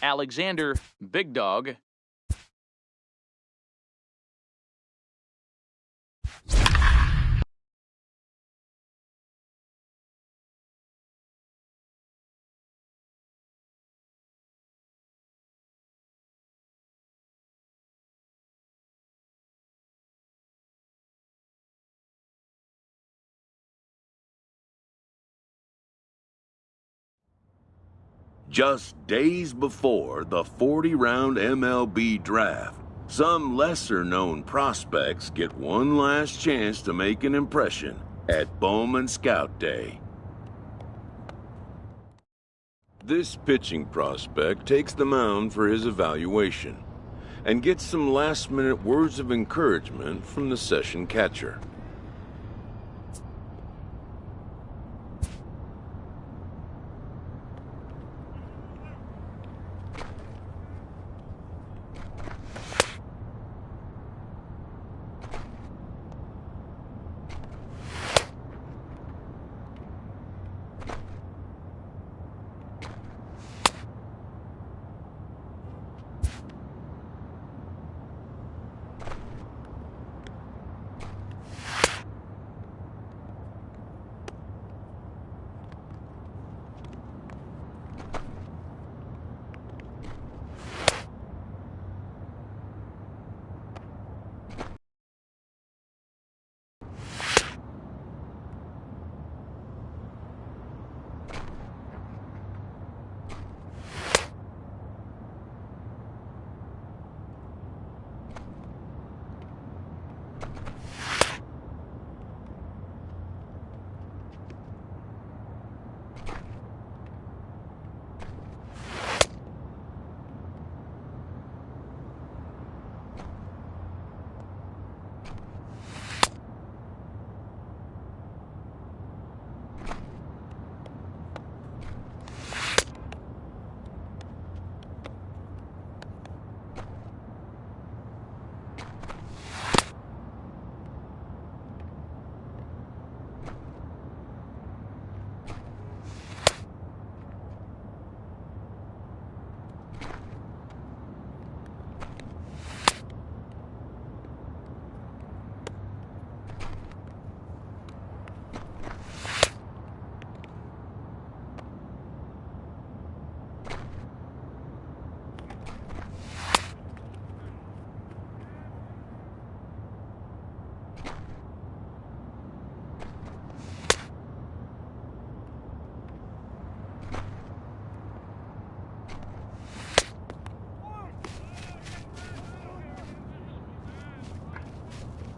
Alexander Big Dog. Just days before the 40-round MLB draft, some lesser-known prospects get one last chance to make an impression at Bowman Scout Day. This pitching prospect takes the mound for his evaluation and gets some last-minute words of encouragement from the session catcher.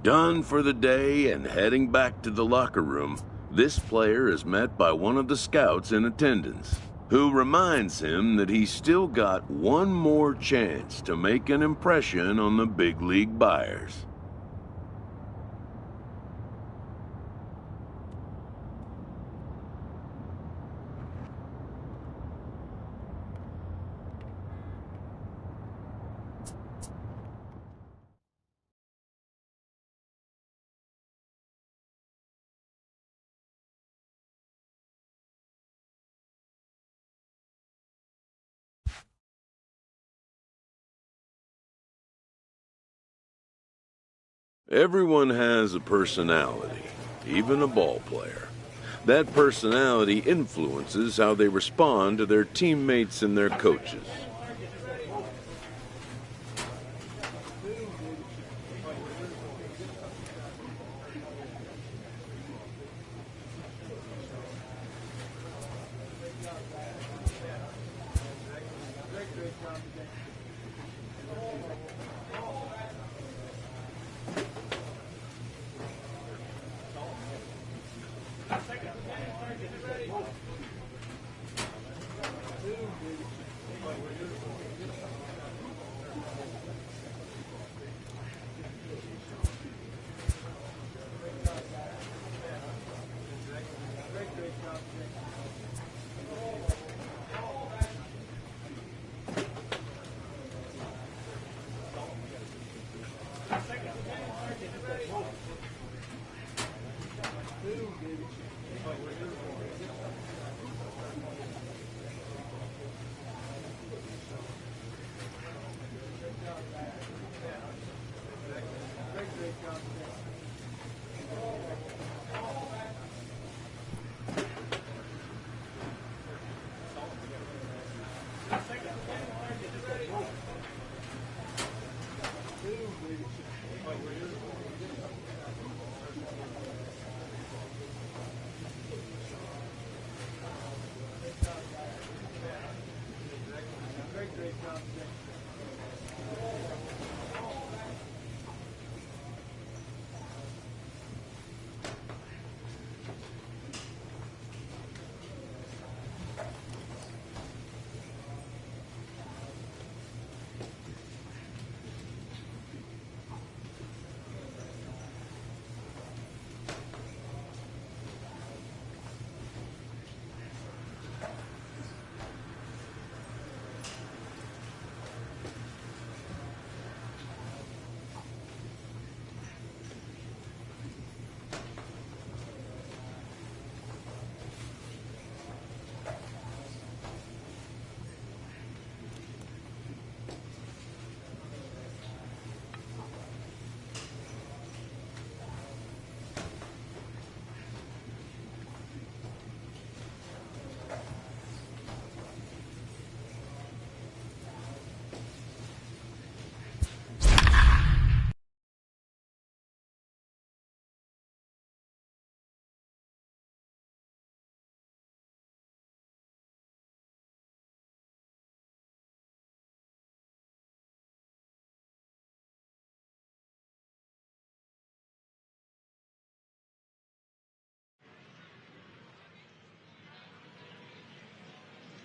Done for the day and heading back to the locker room, this player is met by one of the scouts in attendance, who reminds him that he's still got one more chance to make an impression on the big league buyers. Everyone has a personality, even a ball player. That personality influences how they respond to their teammates and their coaches.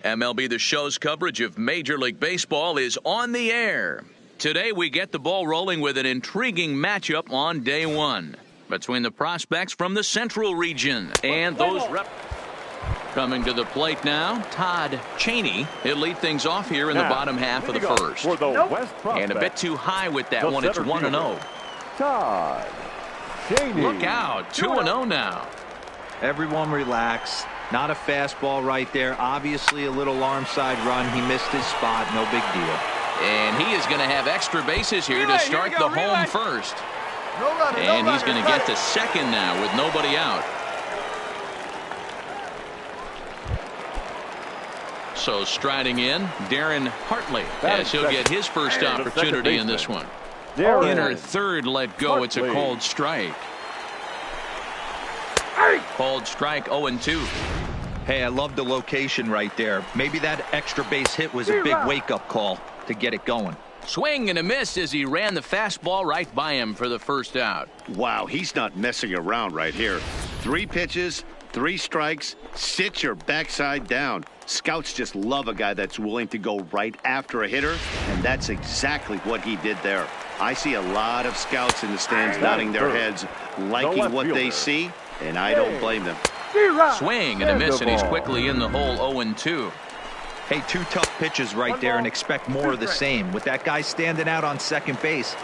MLB The Show's coverage of Major League Baseball is on the air. Today we get the ball rolling with an intriguing matchup on day one between the prospects from the Central region and those coming to the plate now. Todd Cheney. He'll lead things off here in the bottom half of the first. For the West and a bit too high with that one. It's 1-0. Todd Cheney. Look out. 2-0 now. Everyone relax. Not a fastball right there. Obviously a little arm side run. He missed his spot. No big deal. And he is going to have extra bases here to start the home first. And he's going to get to second now with nobody out. So striding in, Darren Hartley, as he'll get his first opportunity in this one. Inner third let go. It's a called strike. Called strike 0-2. Hey, I love the location right there. Maybe that extra base hit was a big wake-up call to get it going. Swing and a miss as he ran the fastball right by him for the first out. Wow, he's not messing around right here. 3 pitches, 3 strikes, sit your backside down. Scouts just love a guy that's willing to go right after a hitter, and that's exactly what he did there. I see a lot of scouts in the stands nodding their heads, liking what they see, and I don't blame them. Swing and a miss, and he's quickly in the hole 0-2. Hey, 2 tough pitches right there, and expect more of the same. With that guy standing out on second base,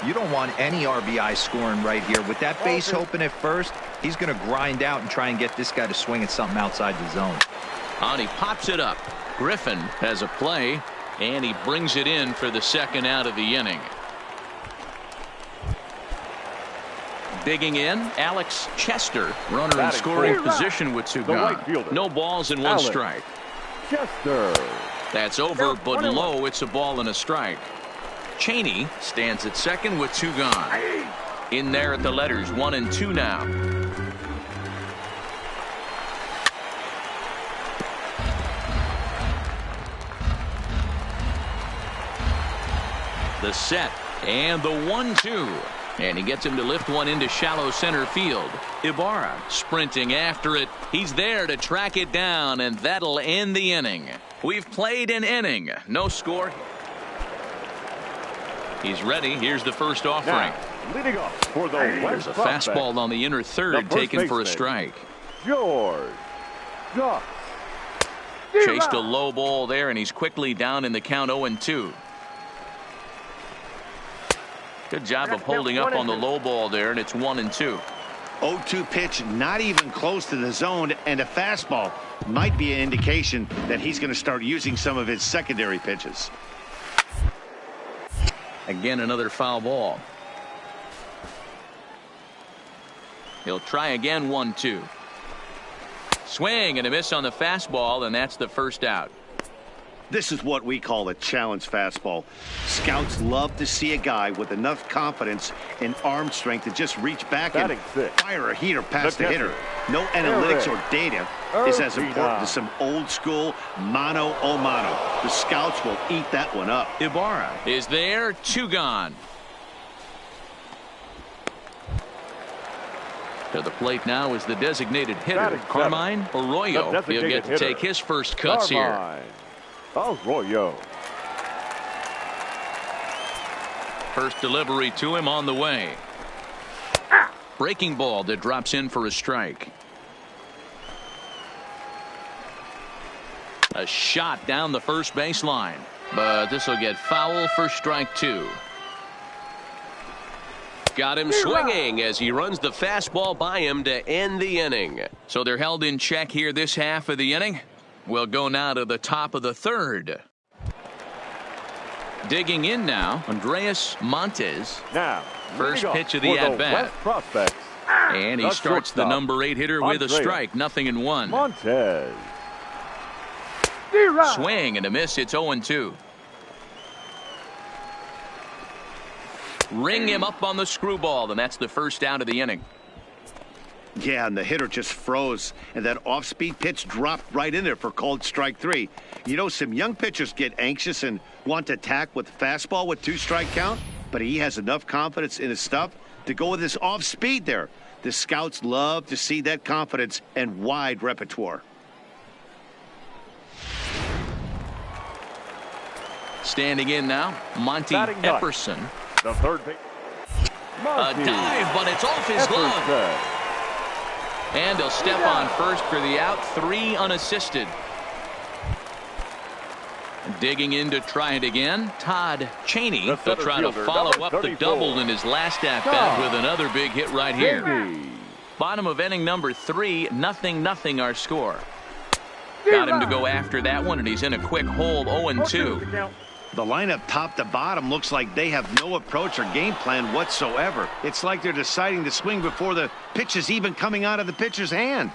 you don't want any RBI scoring right here. With that base open at first, he's going to grind out and try and get this guy to swing at something outside the zone. And he pops it up. Griffin has a play, and he brings it in for the second out of the inning. Digging in, Alex Chester, runner in scoring position with 2 gone. No balls and 1 strike. Chester. That's over, but low. It's a ball and a strike. Cheney stands at second with 2 gone. In there at the letters, 1-2 now. The set and the 1-2. And he gets him to lift one into shallow center field. Ibarra sprinting after it. He's there to track it down, and that'll end the inning. We've played an inning. No score. He's ready. Here's the first offering. Now, leading off for the There's a fastball on the inner third taken for a strike. George Goss. Chased a low ball there, and he's quickly down in the count 0-2. Good job of holding up on the low ball there, and it's 1-2. 0-2 pitch, not even close to the zone, and a fastball might be an indication that he's going to start using some of his secondary pitches. Again, another foul ball. He'll try again. 1-2. Swing and a miss on the fastball, and that's the first out. This is what we call a challenge fastball. Scouts love to see a guy with enough confidence and arm strength to just reach back and fire a heater past the hitter. No analytics or data is as important as some old school mano a mano. The scouts will eat that one up. Ibarra is there, 2 gone. To the plate now is the designated hitter, Carmine Arroyo. He'll get to take his first cuts here. Arroyo. First delivery to him on the way. Breaking ball that drops in for a strike. A shot down the first baseline, but this will get foul for strike 2. Got him swinging as he runs the fastball by him to end the inning. So they're held in check here this half of the inning. We'll go now to the top of the 3rd. Digging in now, Andres Montes. Now, first pitch of the at-bat. And he starts the number 8 hitter with a strike. 0-1. Montes. Swing and a miss. It's 0-2. Ring him up on the screwball, and that's the first out of the inning. Yeah, and the hitter just froze, and that off-speed pitch dropped right in there for called strike 3. You know, some young pitchers get anxious and want to attack with fastball with 2-strike count, but he has enough confidence in his stuff to go with his off-speed there. The scouts love to see that confidence and wide repertoire. Standing in now, Monty Epperson. The third pitch. A dive, but it's off his glove. And he'll step on first for the out. 3 unassisted. Digging in to try it again, Todd Cheney. He'll try to follow up the double in his last at-bat with another big hit right here. Bottom of inning number 3, 0-0 our score. Got him to go after that one, and he's in a quick hole, 0-2. The lineup top to bottom looks like they have no approach or game plan whatsoever. It's like they're deciding to swing before the pitch is even coming out of the pitcher's hand.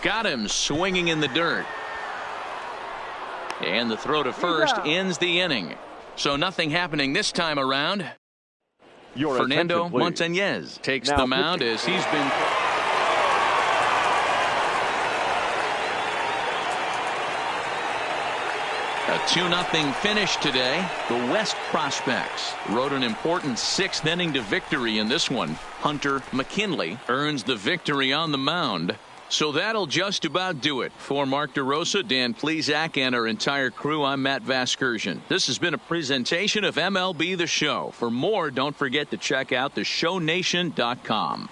Got him swinging in the dirt. And the throw to first ends the inning. So nothing happening this time around. Fernando Montañez takes the mound as he's been... A 2-0 finish today. The West Prospects rode an important 6th inning to victory in this one. Hunter McKinley earns the victory on the mound. So that'll just about do it. For Mark DeRosa, Dan Plesac, and our entire crew, I'm Matt Vasgersian. This has been a presentation of MLB The Show. For more, don't forget to check out theshownation.com.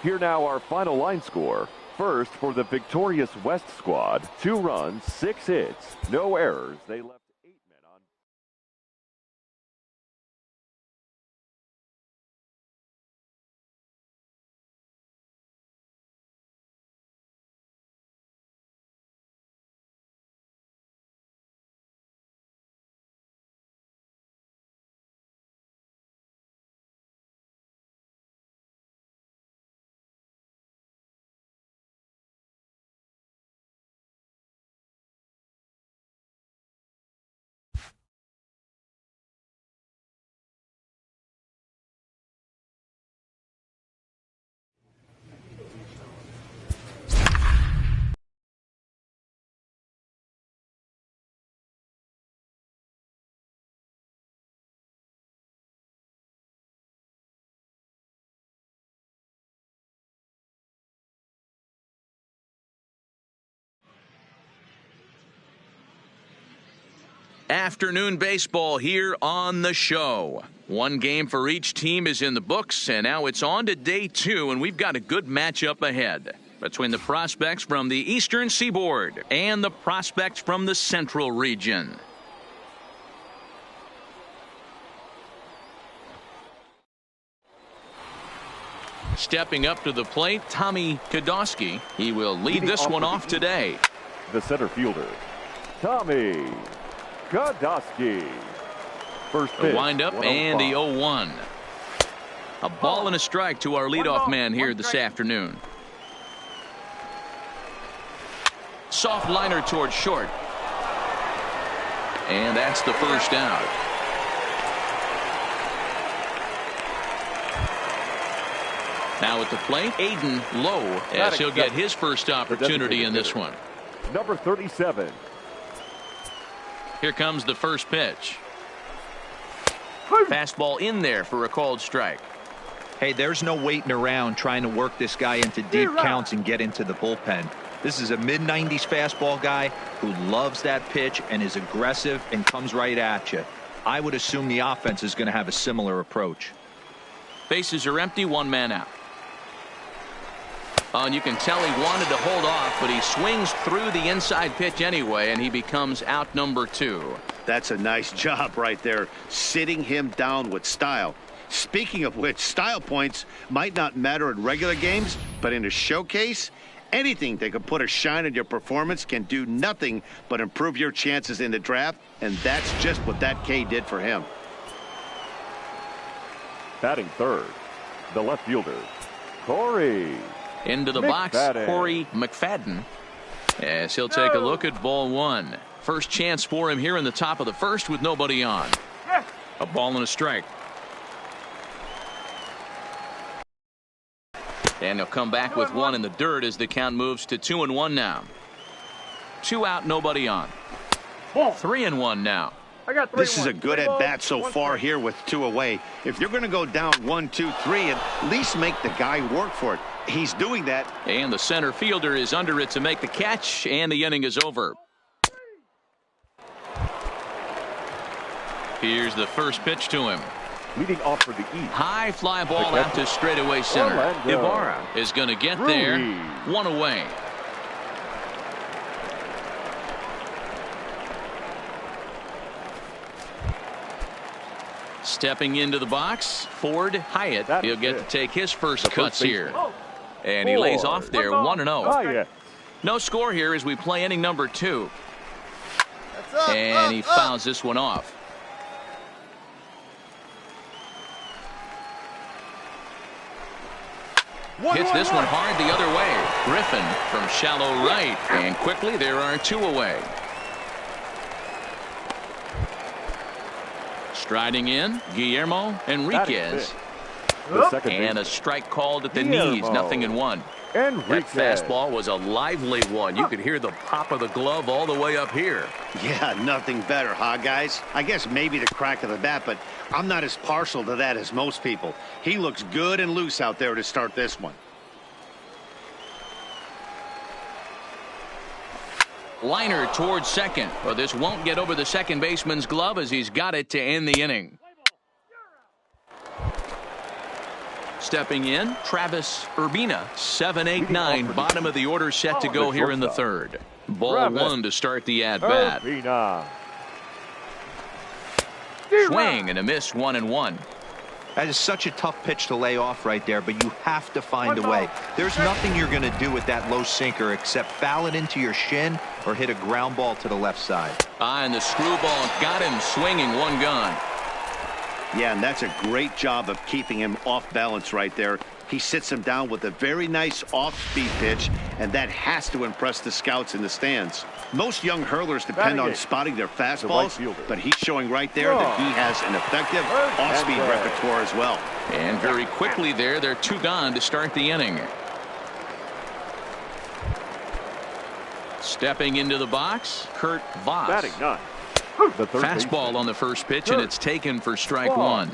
Here now our final line score. First, for the victorious West squad, 2 runs, 6 hits, no errors. They left 8 men on. Afternoon baseball here on the show. 1 game for each team is in the books, and now it's on to day 2, and we've got a good matchup ahead between the prospects from the Eastern Seaboard and the prospects from the Central region. Stepping up to the plate, Tommy Kodosky. He will lead this one off today. The center fielder, Tommy Kodosky. First The pitch, windup and the 0-1. A ball and a strike to our leadoff man here this afternoon. Soft liner towards short. And that's the first out. Now at the plate, Aiden Lowe, as he'll get his first opportunity in this one. Number 37. Here comes the first pitch. Fastball in there for a called strike. Hey, there's no waiting around trying to work this guy into deep counts and get into the bullpen. This is a mid-90s fastball guy who loves that pitch and is aggressive and comes right at you. I would assume the offense is going to have a similar approach. Bases are empty, one man out. And you can tell he wanted to hold off, but he swings through the inside pitch anyway, and he becomes out number 2. That's a nice job right there, sitting him down with style. Speaking of which, style points might not matter in regular games, but in a showcase, anything that can put a shine on your performance can do nothing but improve your chances in the draft, and that's just what that K did for him. Batting third, the left fielder, Corey. Into the box, Corey McFadden, as he'll take a look at ball 1. First chance for him here in the top of the first with nobody on. A ball and a strike. And he'll come back with one in the dirt as the count moves to 2-1 now. 2 out, nobody on. 3-1 now. This is a good at-bat so far here with 2 away. If you're going to go down 1, 2, 3, at least make the guy work for it. He's doing that. And the center fielder is under it to make the catch, and the inning is over. Here's the first pitch to him. Leading off for the East. High fly ball out to straightaway center. Ibarra is going to get there. 1 away. Stepping into the box, Ford Hyatt. He'll get to take his first cuts here. And he lays off there, 1-0. No score here as we play inning number 2. And he fouls this one off. Hits this one hard the other way. Griffin from shallow right. And quickly there are 2 away. Striding in, Guillermo Enriquez. And a strike called at the knees, 0-1. That fastball was a lively one. You could hear the pop of the glove all the way up here. Yeah, nothing better, huh, guys? I guess maybe the crack of the bat, but I'm not as partial to that as most people. He looks good and loose out there to start this one. Liner towards second, but this won't get over the second baseman's glove as he's got it to end the inning. Stepping in, Travis Urbina, 7-8-9, bottom of the order set to go here in the third. Ball 1 to start the at-bat. Swing and a miss, 1-1. That is such a tough pitch to lay off right there, but you have to find a way. There's nothing you're going to do with that low sinker except foul it into your shin or hit a ground ball to the left side. And the screwball got him swinging, 1 gone. Yeah, and that's a great job of keeping him off balance right there. He sits him down with a very nice off-speed pitch, and that has to impress the scouts in the stands. Most young hurlers depend on spotting their fastballs, but he's showing right there that he has an effective off-speed repertoire as well. And very quickly there, they're 2 gone to start the inning. Stepping into the box, Kurt Voss. Batting 9. Fastball on the first pitch, and it's taken for strike 1.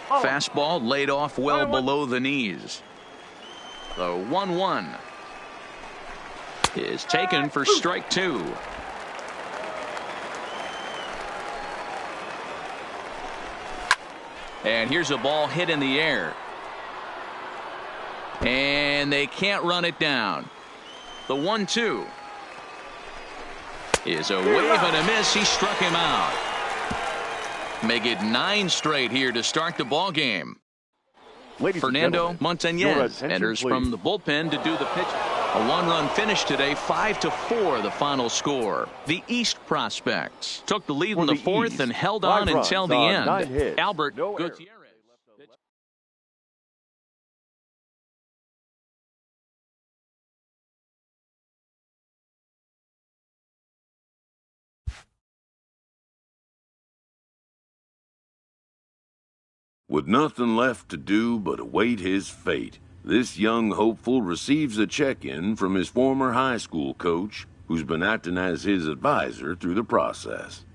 Fastball laid off well below the knees. The 1-1 is taken for strike 2. And here's a ball hit in the air. And they can't run it down. The 1-2 is a wave and a miss. He struck him out. Make it 9 straight here to start the ball game. Fernando Montañez enters from the bullpen to do the pitch. A one-run finish today, 5-4 the final score. The East Prospects took the lead in the fourth East, and held on until the end. 9 hits, Albert no errors. Gutierrez. With nothing left to do but await his fate, this young hopeful receives a check-in from his former high school coach, who's been acting as his advisor through the process.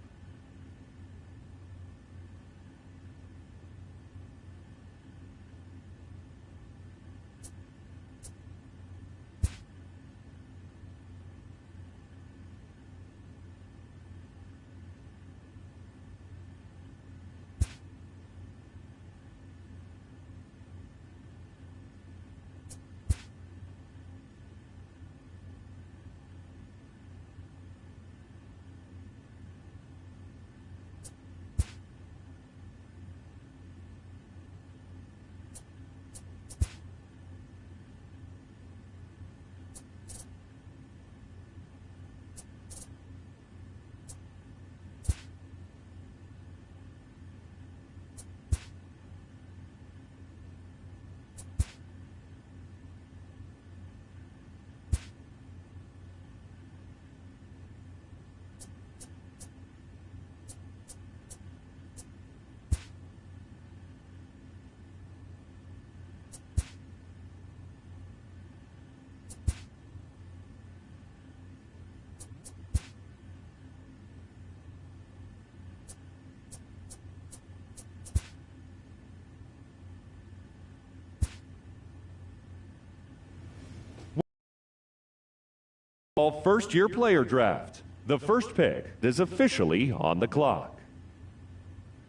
First-year player draft. The first pick is officially on the clock.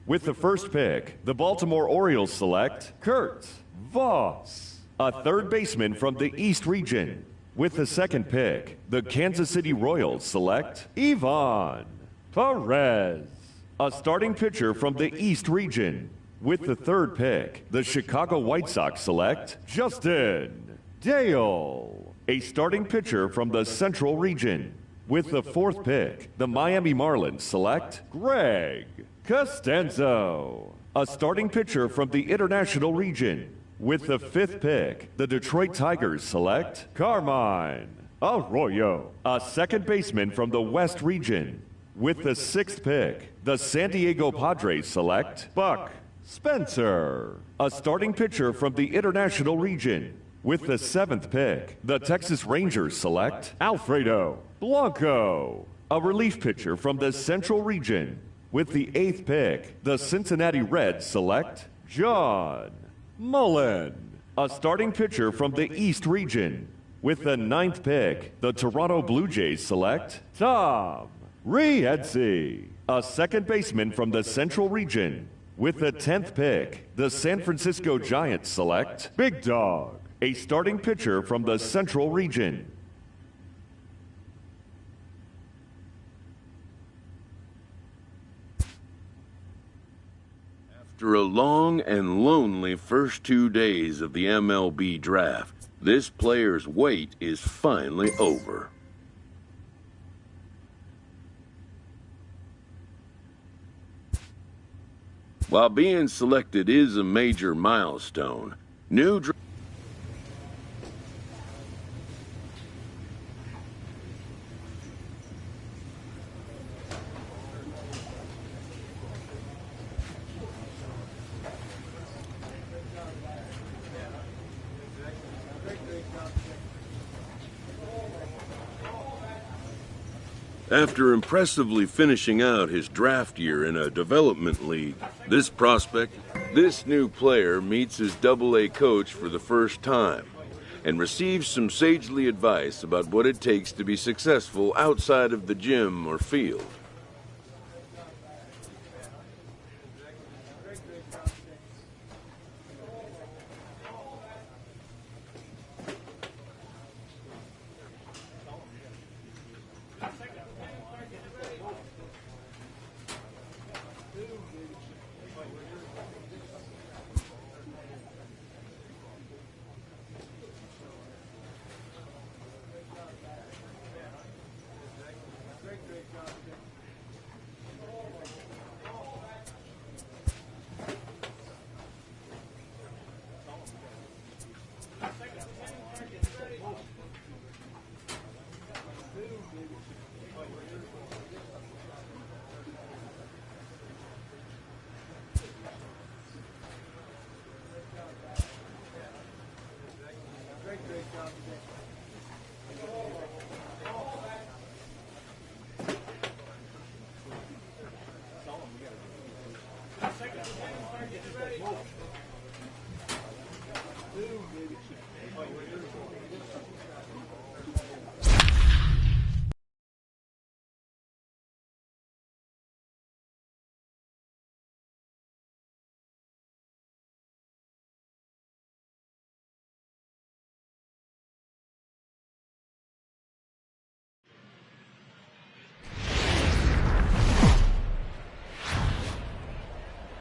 With the first pick, the Baltimore Orioles select Kurt Voss, a third baseman from the East region. With the second pick, the Kansas City Royals select Ivan Perez, a starting pitcher from the East region. With the third pick, the Chicago White Sox select Justin Dale, a starting pitcher from the Central region. With the fourth pick, the Miami Marlins select Greg Costanzo, a starting pitcher from the International region. With the fifth pick, the Detroit Tigers select Carmine Arroyo, a second baseman from the West region. With the sixth pick, the San Diego Padres select Buck Spencer, a starting pitcher from the International region. With the seventh pick, the Texas Rangers select Alfredo Blanco, a relief pitcher from the Central region. With the eighth pick, the Cincinnati Reds select John Mullen, a starting pitcher from the East region. With the ninth pick, the Toronto Blue Jays select Tom Riedzi, a second baseman from the Central region. With the 10th pick, the San Francisco Giants select Big Dog, a starting pitcher from the Central region. After a long and lonely first 2 days of the MLB draft, this player's wait is finally over. While being selected is a major milestone, new After impressively finishing out his draft year in a development league, this new player meets his Double-A coach for the first time and receives some sagely advice about what it takes to be successful outside of the gym or field.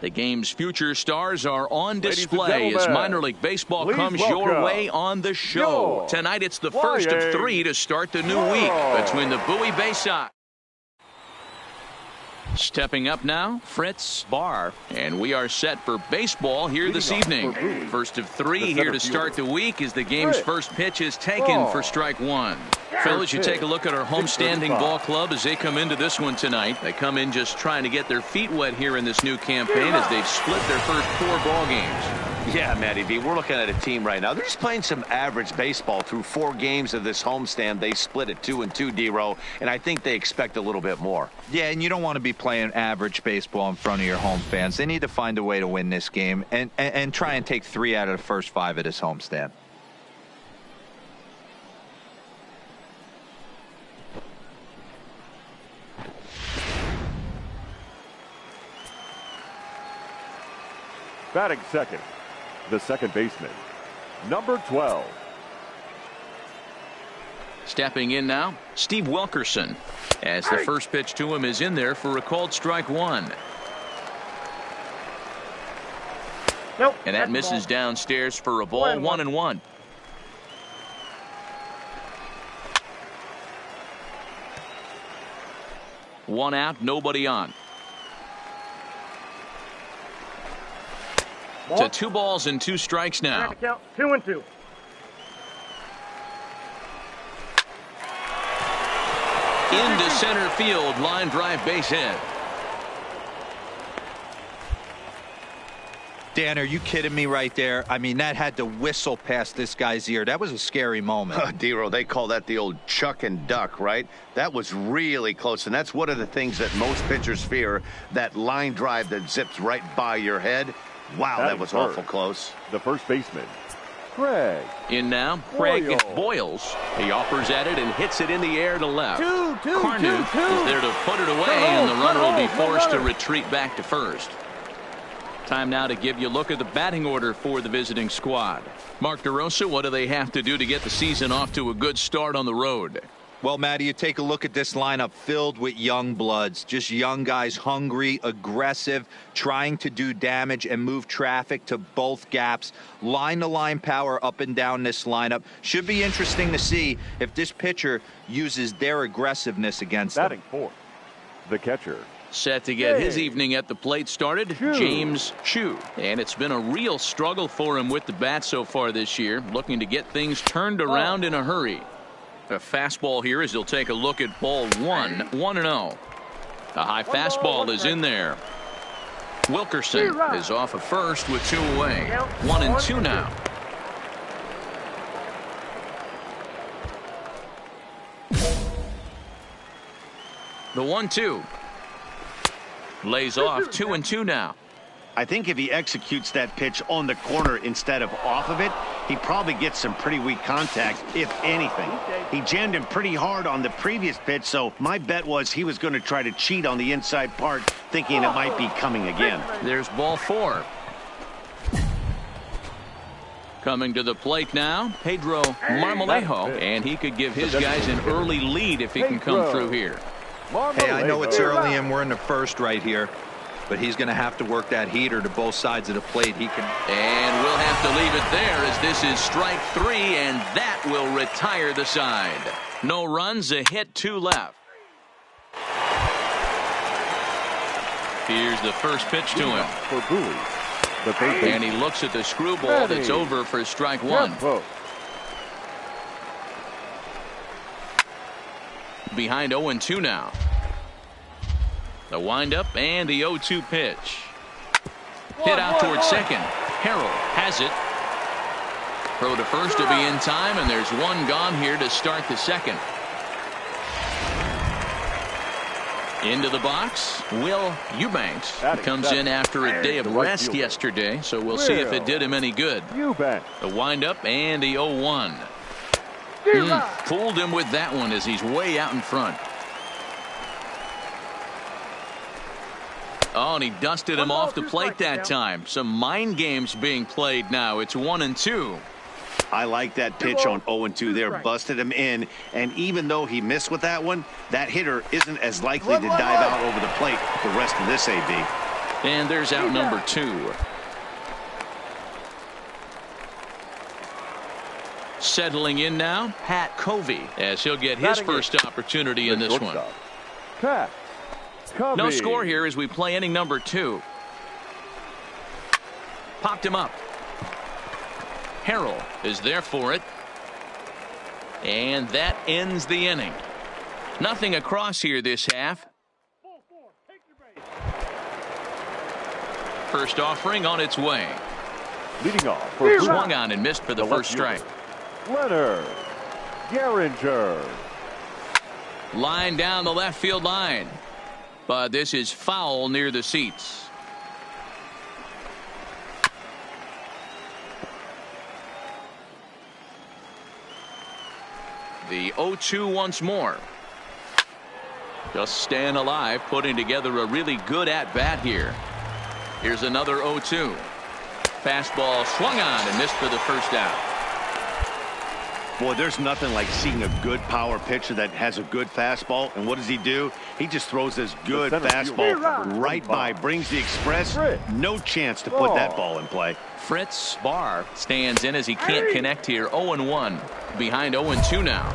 The game's future stars are on Ladies and display as gentlemen, minor league baseball please comes your welcome way on the show. your Tonight it's the first of 3 to start the new week between the Bowie Bay Sox. Stepping up now, Fritz Barr. And we are set for baseball here this evening. First of 3 here to start the week as the game's first pitch is taken for strike one. Fellas, you take a look at our homestanding ball club as they come into this one tonight. They come in just trying to get their feet wet here in this new campaign as they've split their first 4 ball games. Yeah, Matty V, we're looking at a team right now. They're just playing some average baseball through 4 games of this homestand. They split at 2-2, D-Row, and I think they expect a little bit more. Yeah, and you don't want to be playing average baseball in front of your home fans. They need to find a way to win this game and try and take 3 out of the first 5 of this homestand. Batting second, the second baseman, number 12. Stepping in now, Steve Wilkerson, as the first pitch to him is in there for a called strike one. Nope. And that misses downstairs for a ball, 1-1. One out, nobody on. To 2 balls and 2 strikes now. Count 2-2. Into center field, line drive, base hit. Dan, are you kidding me right there? I mean, that had to whistle past this guy's ear. That was a scary moment. D-Row, they call that the old chuck and duck, right? That was really close, and that's one of the things that most pitchers fear, that line drive that zips right by your head. Wow, that was awful close. The first baseman, Craig. In now, Craig Boyles. Boyles. He offers at it and hits it in the air to left. Carnute is there to put it away, and the runner will be forced to retreat back to first. Time now to give you a look at the batting order for the visiting squad. Mark DeRosa, what do they have to do to get the season off to a good start on the road? Well, Matty, you take a look at this lineup filled with young bloods, just young guys, hungry, aggressive, trying to do damage and move traffic to both gaps. Line-to-line power up and down this lineup. Should be interesting to see if this pitcher uses their aggressiveness against them. Batting fourth, the catcher, Set to get his evening at the plate started, James Chu. And it's been a real struggle for him with the bat so far this year, looking to get things turned around in a hurry. A fastball here as he'll take a look at ball 1, 1-0. A high fastball is in there. Wilkerson is off of first with 2 away. 1-2 now. The 1-2. Lays off 2-2 now. I think if he executes that pitch on the corner instead of off of it, he probably gets some pretty weak contact, if anything. He jammed him pretty hard on the previous pitch, so my bet was he was going to try to cheat on the inside part, thinking it might be coming again. There's ball 4. Coming to the plate now, Pedro Marmolejo, and he could give his guys an early lead if he can come through here. Hey, I know it's early and we're in the first right here, but he's going to have to work that heater to both sides of the plate. He can. And we'll have to leave it there as this is strike 3, and that will retire the side. No runs, a hit, 2 left. Here's the first pitch to him. For Bowie, the third baseman. And he looks at the screwball that's over for strike 1. Behind 0-2 now. The windup and the 0-2 pitch. Hit out towards second. Harrell has it. Throw to first to be in time, and there's 1 gone here to start the second. Into the box, Will Eubanks comes in after a day of rest yesterday, so we'll see if it did him any good. Eubanks. The windup and the 0-1. Fooled him with that one as he's way out in front. Oh, and he dusted him off the plate that time. Some mind games being played now. It's 1-2. I like that pitch on 0-2 there. Busted him in, and even though he missed with that one, that hitter isn't as likely to dive out over the plate the rest of this AB. And there's out number 2. Settling in now, Pat Covey, as he'll get his first opportunity in this one. Pat Covey. No score here as we play inning number 2. Popped him up. Harrell is there for it. And that ends the inning. Nothing across here this half. First offering on its way. Leading off for swung on and missed for the first strike. Leonard Gehringer. Line down the left field line. But this is foul near the seats. The 0-2 once more. Just staying alive, putting together a really good at-bat here. Here's another 0-2. Fastball swung on and missed for the first out. Boy, there's nothing like seeing a good power pitcher that has a good fastball. And what does he do? He just throws this good fastball right by, brings the express. No chance to put that ball in play. Fritz Barr stands in as he can't connect here. 0-1 behind 0-2 now.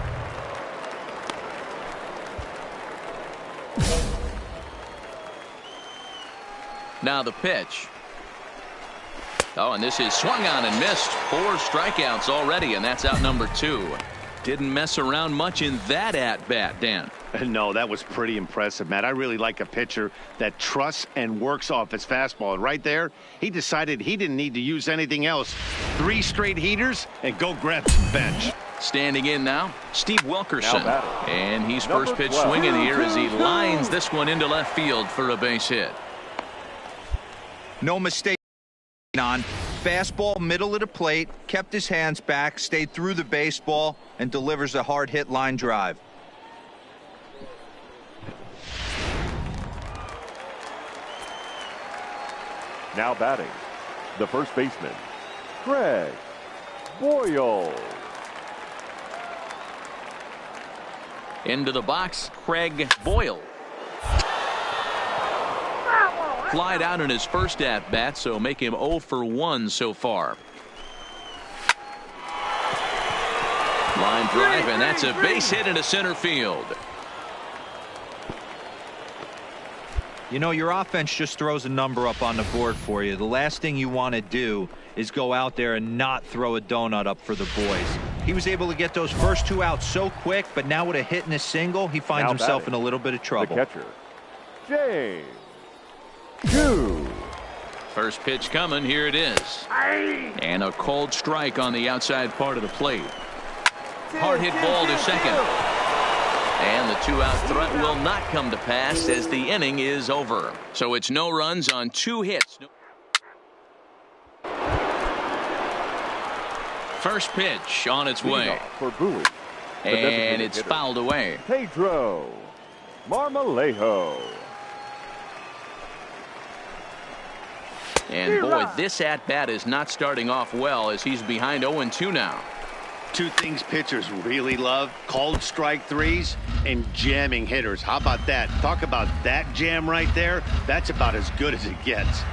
Now the pitch. Oh, and this is swung on and missed. 4 strikeouts already, and that's out number 2. Didn't mess around much in that at-bat, Dan. No, that was pretty impressive, Matt. I really like a pitcher that trusts and works off his fastball. And right there, he decided he didn't need to use anything else. 3 straight heaters and go grab some bench. Standing in now, Steve Wilkerson. And he's first pitch swinging here as he lines this one into left field for a base hit. No mistake on. Fastball middle of the plate, kept his hands back, stayed through the baseball, and delivers a hard hit line drive. Now batting, the first baseman, Craig Boyle. Into the box, Craig Boyle. Flied out in his first at-bat, so make him 0 for 1 so far. Line drive, and that's a base hit into center field. You know, your offense just throws a number up on the board for you. The last thing you want to do is go out there and not throw a donut up for the boys. He was able to get those first 2 outs so quick, but now with a hit and a single, he finds himself in a little bit of trouble. The catcher, James Hughes. First pitch coming. Here it is. And a cold strike on the outside part of the plate. Hard hit ball to second. And the 2-out threat will not come to pass as the inning is over. So it's no runs on 2 hits. First pitch on its way. For Bowie. And it's fouled away. Pedro Marmolejo. And boy, this at-bat is not starting off well as he's behind 0-2 now. 2 things pitchers really love: called strike 3s and jamming hitters. How about that? Talk about that jam right there. That's about as good as it gets.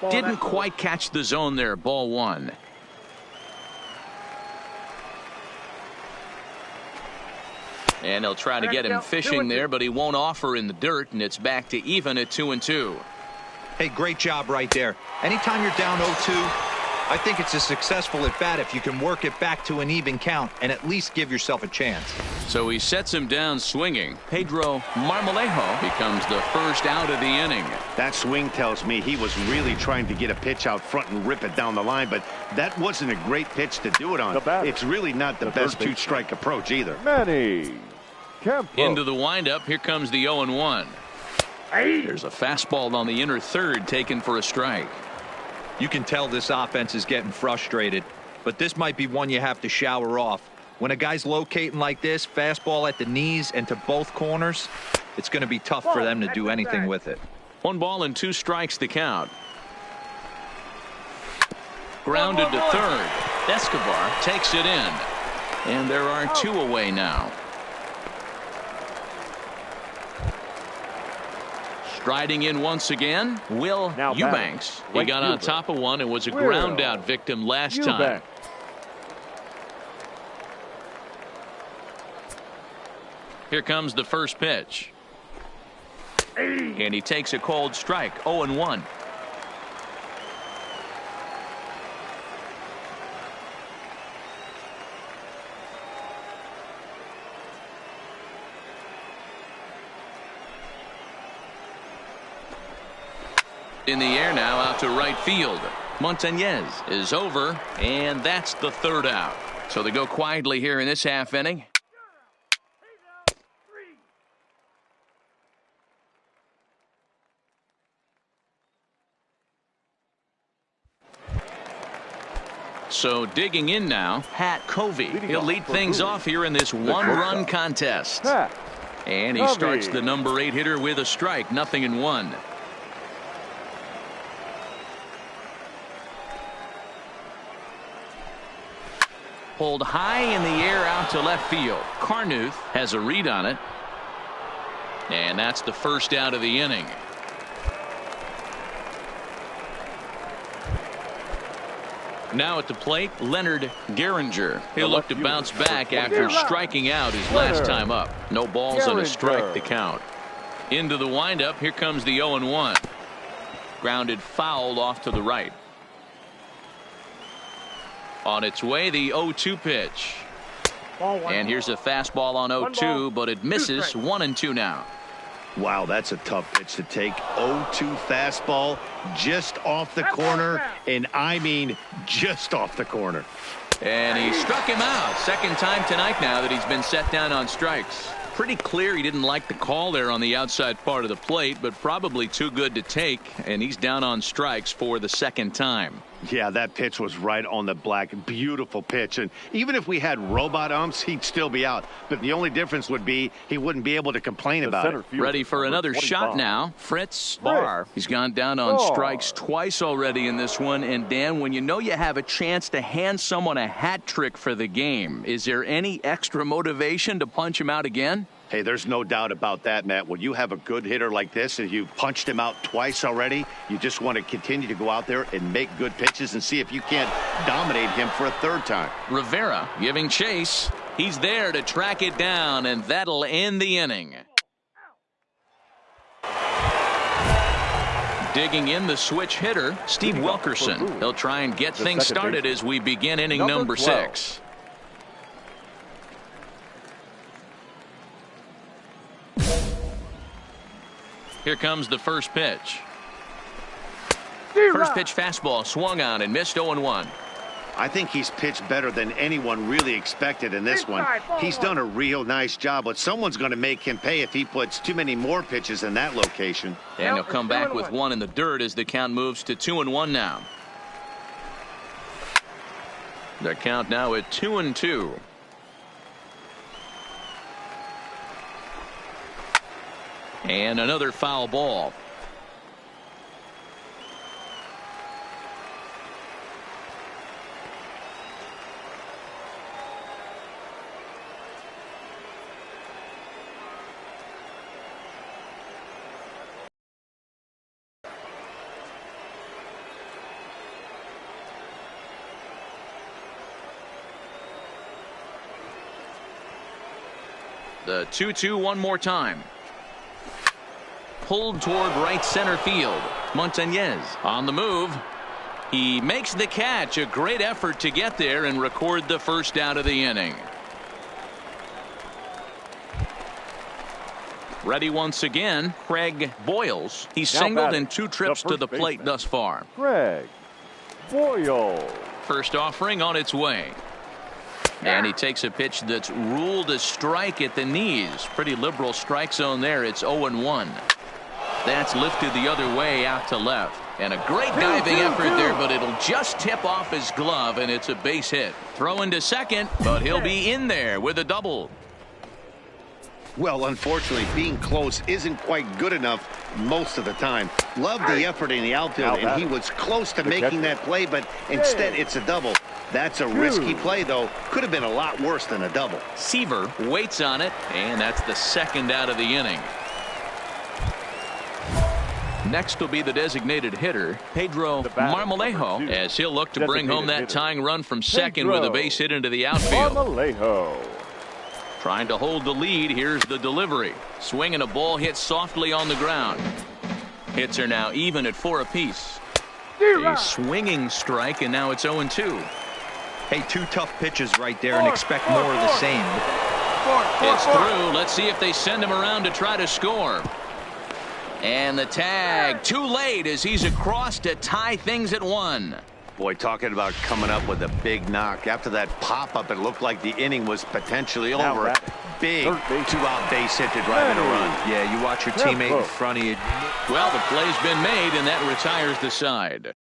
Didn't quite catch the zone there. Ball 1. And they'll try to get him fishing there, but he won't offer in the dirt, and it's back to even at 2-2. Hey, great job right there. Anytime you're down 0-2, I think it's a successful at bat if you can work it back to an even count and at least give yourself a chance. So he sets him down swinging. Pedro Marmolejo becomes the first out of the inning. That swing tells me he was really trying to get a pitch out front and rip it down the line, but that wasn't a great pitch to do it on. It's really not the best two-strike approach either. Manny Campo. Into the windup. Here comes the 0-1. There's a fastball on the inner third taken for a strike. You can tell this offense is getting frustrated, but this might be one you have to shower off. When a guy's locating like this, fastball at the knees and to both corners, it's going to be tough for them to do anything with it. 1 ball and 2 strikes to count. Grounded to third. Escobar takes it in. And there are 2 away now. Striding in once again, Will Eubanks. He got on top of one and was a ground out victim last time. Here comes the first pitch. And he takes a cold strike. 0-1. In the air now, out to right field. Montañez is over, and that's the third out. So they go quietly here in this half inning. So digging in now, Pat Covey. He'll lead things off here in this one-run contest. And he starts the number 8 hitter with a strike, 0-1. Pulled high in the air out to left field. Carnuth has a read on it. And that's the first out of the inning. Now at the plate, Leonard Gehringer. He'll look to bounce back after striking out his last time up. No balls and a strike to count. Into the windup, here comes the 0-1. Grounded foul off to the right. On its way, the 0-2 pitch. And here's a fastball on 0-2, but it misses. 1-2 now. Wow, that's a tough pitch to take. 0-2 fastball just off the corner, and I mean just off the corner. And he struck him out. Second time tonight now that he's been set down on strikes. Pretty clear he didn't like the call there on the outside part of the plate, but probably too good to take, and he's down on strikes for the second time. Yeah, that pitch was right on the black. Beautiful pitch. And even if we had robot umps, he'd still be out. But the only difference would be he wouldn't be able to complain about it. Ready for another shot now. Fritz Barr. He's gone down on strikes twice already in this one. And Dan, when you know you have a chance to hand someone a hat trick for the game, is there any extra motivation to punch him out again? Hey, there's no doubt about that, Matt. When you have a good hitter like this and you've punched him out twice already, you just want to continue to go out there and make good pitches and see if you can't dominate him for a third time. Rivera giving chase. He's there to track it down, and that'll end the inning. Digging in the switch hitter, Steve Wilkerson. He'll try and get things started as we begin inning number 6. Here comes the first pitch. First pitch fastball swung on and missed. 0-1. I think he's pitched better than anyone really expected in this one. He's done a real nice job, but someone's going to make him pay if he puts too many more pitches in that location. And he'll come back with one in the dirt as the count moves to 2-1 now. The count now at 2-2. And another foul ball. The 2-2 one more time. Pulled toward right center field. Montañez on the move. He makes the catch. A great effort to get there and record the first out of the inning. Ready once again, Craig Boyles. He's singled in 2 trips to the plate thus far. Craig Boyles. First offering on its way. And he takes a pitch that's ruled a strike at the knees. Pretty liberal strike zone there. It's 0-1. That's lifted the other way out to left. And a great diving effort there, but it'll just tip off his glove, and it's a base hit. Throw into second, but he'll be in there with a double. Well, unfortunately, being close isn't quite good enough most of the time. Love the effort in the outfield, and he was close to making that play, but instead it's a double. That's a risky play, though. Could have been a lot worse than a double. Seaver waits on it, and that's the second out of the inning. Next will be the designated hitter, Pedro Marmolejo, as he'll look to bring home that tying run from second with a base hit into the outfield. Marmolejo. Trying to hold the lead. Here's the delivery. Swinging a ball hit softly on the ground. Hits are now even at 4 apiece. A swinging strike, and now it's 0-2. Hey, 2 tough pitches right there, and expect more of the same. It's through. Let's see if they send him around to try to score. And the tag too late as he's across to tie things at 1. Boy, talking about coming up with a big knock. After that pop-up, it looked like the inning was potentially over. Big 2-out base hit to drive in a run. Yeah, you watch your teammate in front of you. Well, the play's been made, and that retires the side.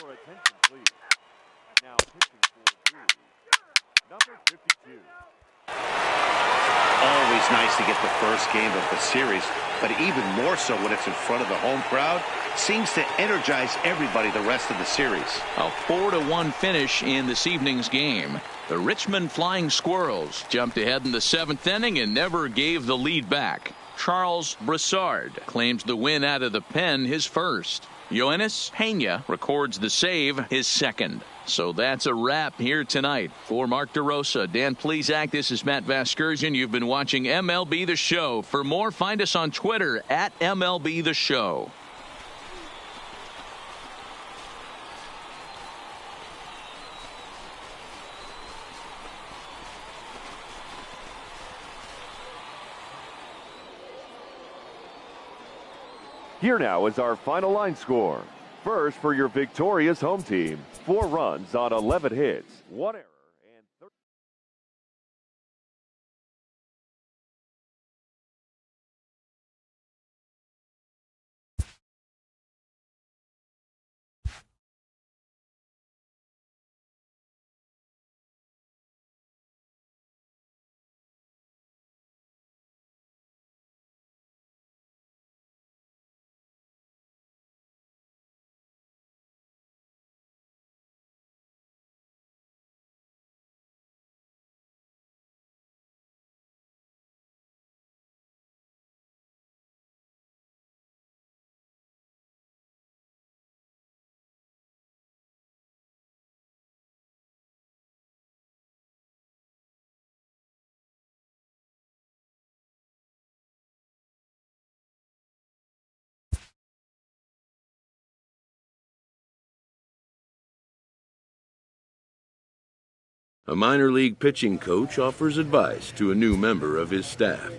Your attention, please. Now pitching for Brewers, number 52. Always nice to get the first game of the series, but even more so when it's in front of the home crowd. Seems to energize everybody the rest of the series. A 4-1 finish in this evening's game. The Richmond Flying Squirrels jumped ahead in the 7th inning and never gave the lead back. Charles Brassard claims the win out of the pen, his first. Yoenis Pena records the save, his second. So that's a wrap here tonight. For Mark DeRosa, Dan Plesac, this is Matt Vasgersian. You've been watching MLB The Show. For more, find us on Twitter at MLB The Show. Here now is our final line score. First, for your victorious home team, 4 runs on 11 hits, 1 error. A minor league pitching coach offers advice to a new member of his staff.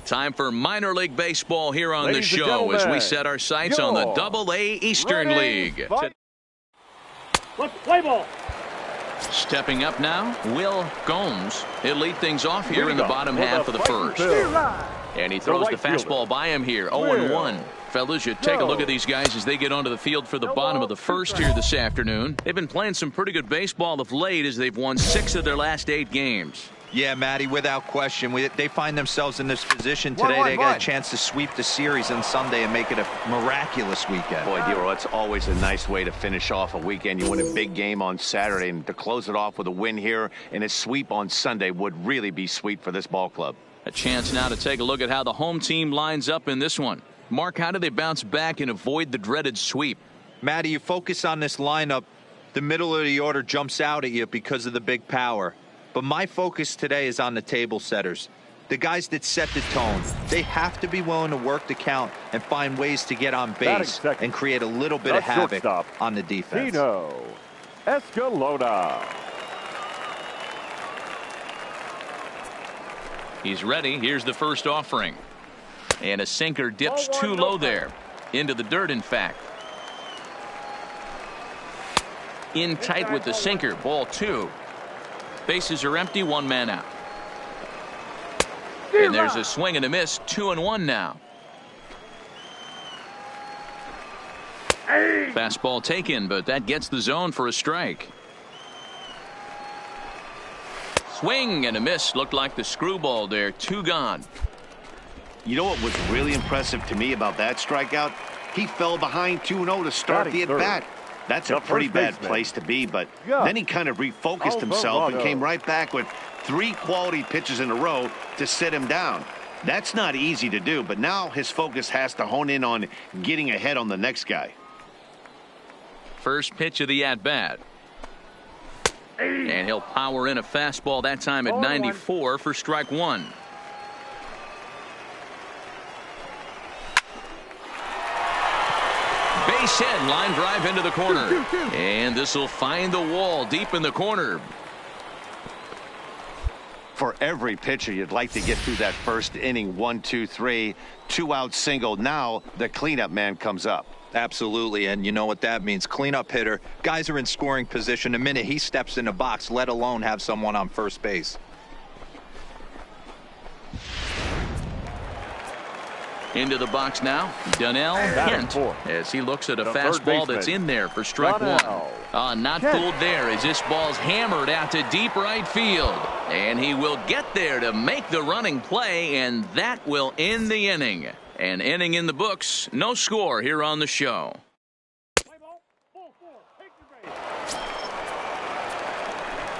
Time for minor league baseball here on Ladies the and show as we gentlemen, set our sights on the your Double-A Eastern League. Let's play ball. Stepping up now, Will Gomes. He'll lead things off here in the bottom half of the first. And he throws the fastball by him here, 0-1. Fellas, you take a look at these guys as they get onto the field for the bottom of the first here this afternoon. They've been playing some pretty good baseball of late as they've won 6 of their last 8 games. Yeah, Matty, without question. They find themselves in this position today. They got a chance to sweep the series on Sunday and make it a miraculous weekend. Boy, Dero, it's always a nice way to finish off a weekend. You win a big game on Saturday, and to close it off with a win here and a sweep on Sunday would really be sweet for this ball club. A chance now to take a look at how the home team lines up in this one. Mark, how do they bounce back and avoid the dreaded sweep? Matty, you focus on this lineup. The middle of the order jumps out at you because of the big power. But my focus today is on the table setters, the guys that set the tone. They have to be willing to work the count and find ways to get on base and create a little bit of havoc on the defense. Tino Escalona. He's ready. Here's the first offering. And a sinker dips too low there. Into the dirt, in fact. In tight with the sinker. Ball 2. Bases are empty, 1 man out. And there's a swing and a miss, 2-1 now. Fastball taken, but that gets the zone for a strike. Swing and a miss. Looked like the screwball there. 2 gone. You know what was really impressive to me about that strikeout? He fell behind 2-0 to start the at-bat. That's a pretty bad place to be, but then he kind of refocused himself and came right back with 3 quality pitches in a row to sit him down. That's not easy to do, but now his focus has to hone in on getting ahead on the next guy. First pitch of the at-bat. And he'll power in a fastball that time at 94 for strike 1. Base hit, line drive into the corner. And this will find the wall deep in the corner. For every pitcher, you'd like to get through that first inning. 1, 2, 3, 2-out single. Now the cleanup man comes up. Absolutely, and you know what that means. Cleanup hitter. Guys are in scoring position the minute he steps in the box, let alone have someone on first base. Into the box now, Donnell Hint, as he looks at a fastball that's in there for strike 1. Not fooled there as this ball's hammered out to deep right field. And he will get there to make the running play, and that will end the inning. An inning in the books, no score here on the show.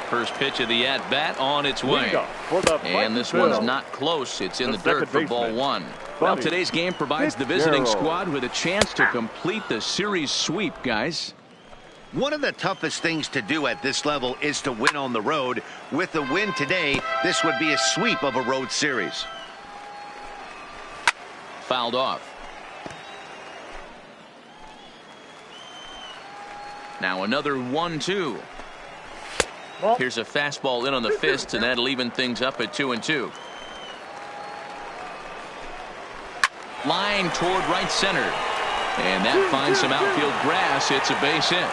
First pitch of the at-bat on its way. And this one's not close. It's in the dirt for ball 1. Well, today's game provides the visiting squad with a chance to complete the series sweep, guys. One of the toughest things to do at this level is to win on the road. With the win today, this would be a sweep of a road series. Fouled off. Now another 1-2. Here's a fastball in on the fists, and that'll even things up at 2-2. Line toward right center. And that finds some outfield grass. It's a base hit.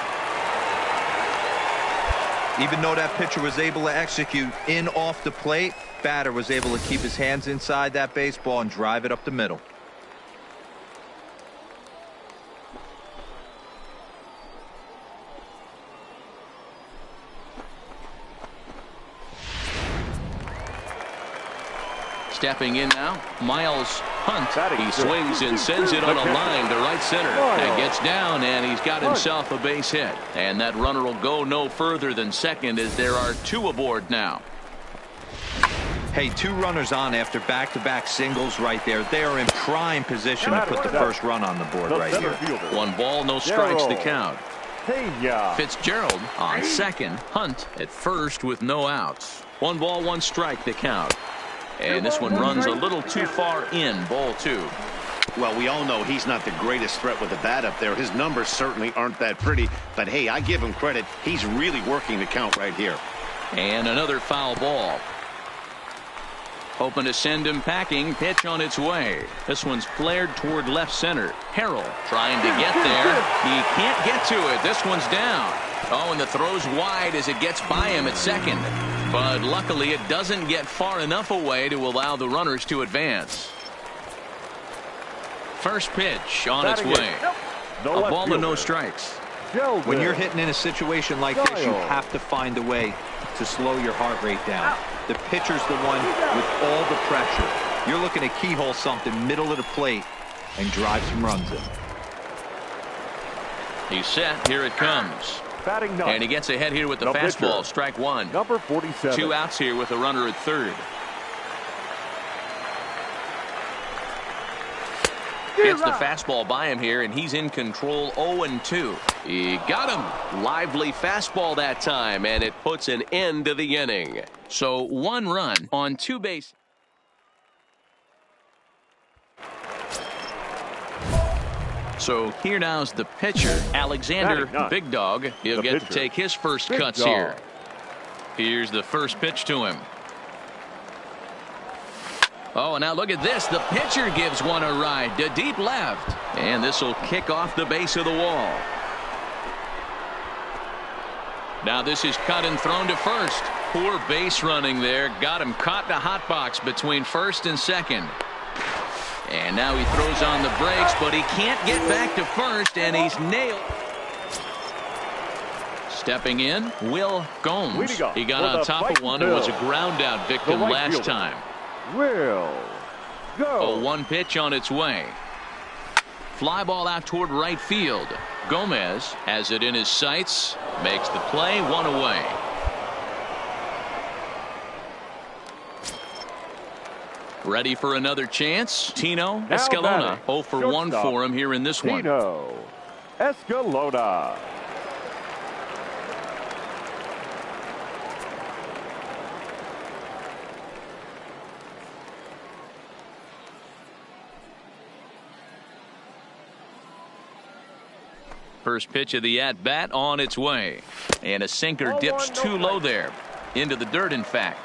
Even though that pitcher was able to execute in off the plate, batter was able to keep his hands inside that baseball and drive it up the middle. Stepping in now, Miles Hunt. He swings and sends it on a line to right center. And gets down, and he's got himself a base hit. And that runner will go no further than second as there are 2 aboard now. Hey, 2 runners on after back-to-back singles right there. They are in prime position to put the first run on the board right here. 1 ball, no strikes to count. Fitzgerald on second. Hunt at first with no outs. 1 ball, 1 strike to count. And this one runs a little too far in, ball 2. Well, we all know he's not the greatest threat with the bat up there. His numbers certainly aren't that pretty. But, hey, I give him credit. He's really working the count right here. And another foul ball. Hoping to send him packing. Pitch on its way. This one's flared toward left center. Harrell trying to get there. He can't get to it. This one's down. Oh, and the throw's wide as it gets by him at second. But luckily it doesn't get far enough away to allow the runners to advance. First pitch on its way. A ball and no strikes. When you're hitting in a situation like this, you have to find a way to slow your heart rate down. The pitcher's the one with all the pressure. You're looking to keyhole something middle of the plate and drive some runs in. He's set. Here it comes. And he gets ahead here with the fastball. Pitcher. Strike one. Number 47. 2 outs here with a runner at third. Hits the fastball by him here, and he's in control. 0-2. He got him. Lively fastball that time, and it puts an end to the inning. So 1 run on 2 bases. So here now's the pitcher, Alexander Big Dog. He'll get to take his first cuts here. Here's the first pitch to him. Oh, and now look at this. The pitcher gives one a ride to deep left. And this will kick off the base of the wall. Now this is cut and thrown to first. Poor base running there. Got him caught in a hot box between first and second. And now he throws on the brakes, but he can't get back to first, and he's nailed. Stepping in, Will Gomes. He got on top of one and was a ground out victim last time. Will go. A 1 pitch on its way. Fly ball out toward right field. Gomez has it in his sights. Makes the play. 1 away. Ready for another chance. Tino Escalona. 0 for 1 for him here in this one. Tino Escalona. First pitch of the at-bat on its way. And a sinker dips too low there. Into the dirt, in fact.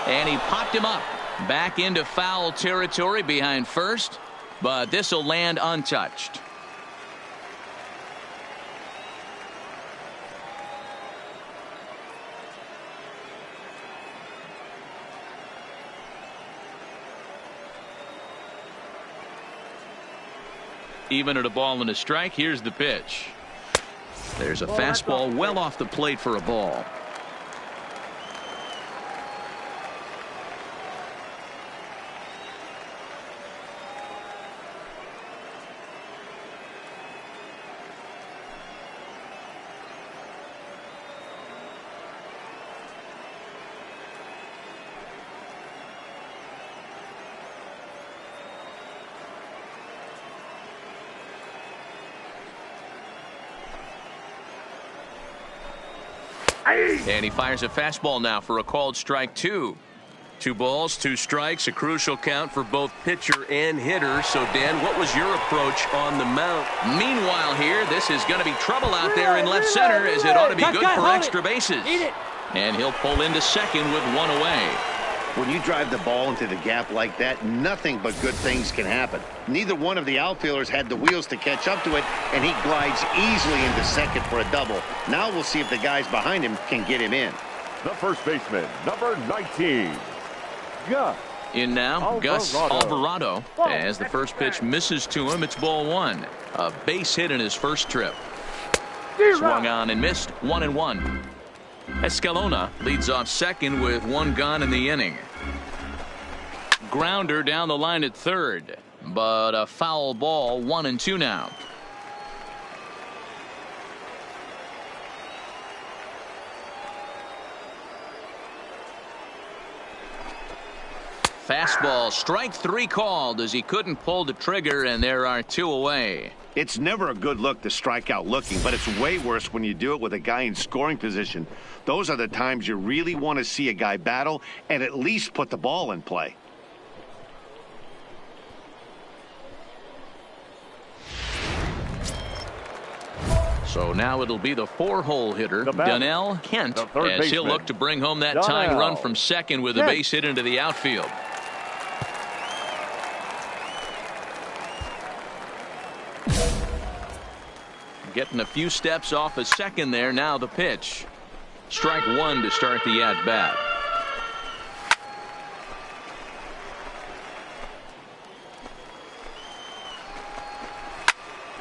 And he popped him up. Back into foul territory behind first. But this will land untouched. Even at a ball and a strike, here's the pitch. There's a fastball well off the plate for a ball. And he fires a fastball now for a called strike 2. 2 balls, 2 strikes, a crucial count for both pitcher and hitter. So, Dan, what was your approach on the mound? Meanwhile here, this is going to be trouble out there in left center, as it ought to be good for extra bases. And he'll pull into second with 1 away. When you drive the ball into the gap like that, nothing but good things can happen. Neither one of the outfielders had the wheels to catch up to it, and he glides easily into second for a double. Now we'll see if the guys behind him can get him in. The first baseman, number 19, Gus. In now, Gus Alvarado. As the first pitch misses to him, it's ball 1. A base hit in his first trip. Swung on and missed. 1-1. Escalona leads off second with 1 gone in the inning. Grounder down the line at third, but a foul ball. 1-2 now. Fastball, strike 3 called as he couldn't pull the trigger, and there are 2 away. It's never a good look to strike out looking, but it's way worse when you do it with a guy in scoring position. Those are the times you really want to see a guy battle and at least put the ball in play. So now it'll be the 4-hole hitter, Donnell Kent, as he'll look to bring home that tying run from second with a base hit into the outfield. Getting a few steps off a second there. Now the pitch. Strike one to start the at-bat.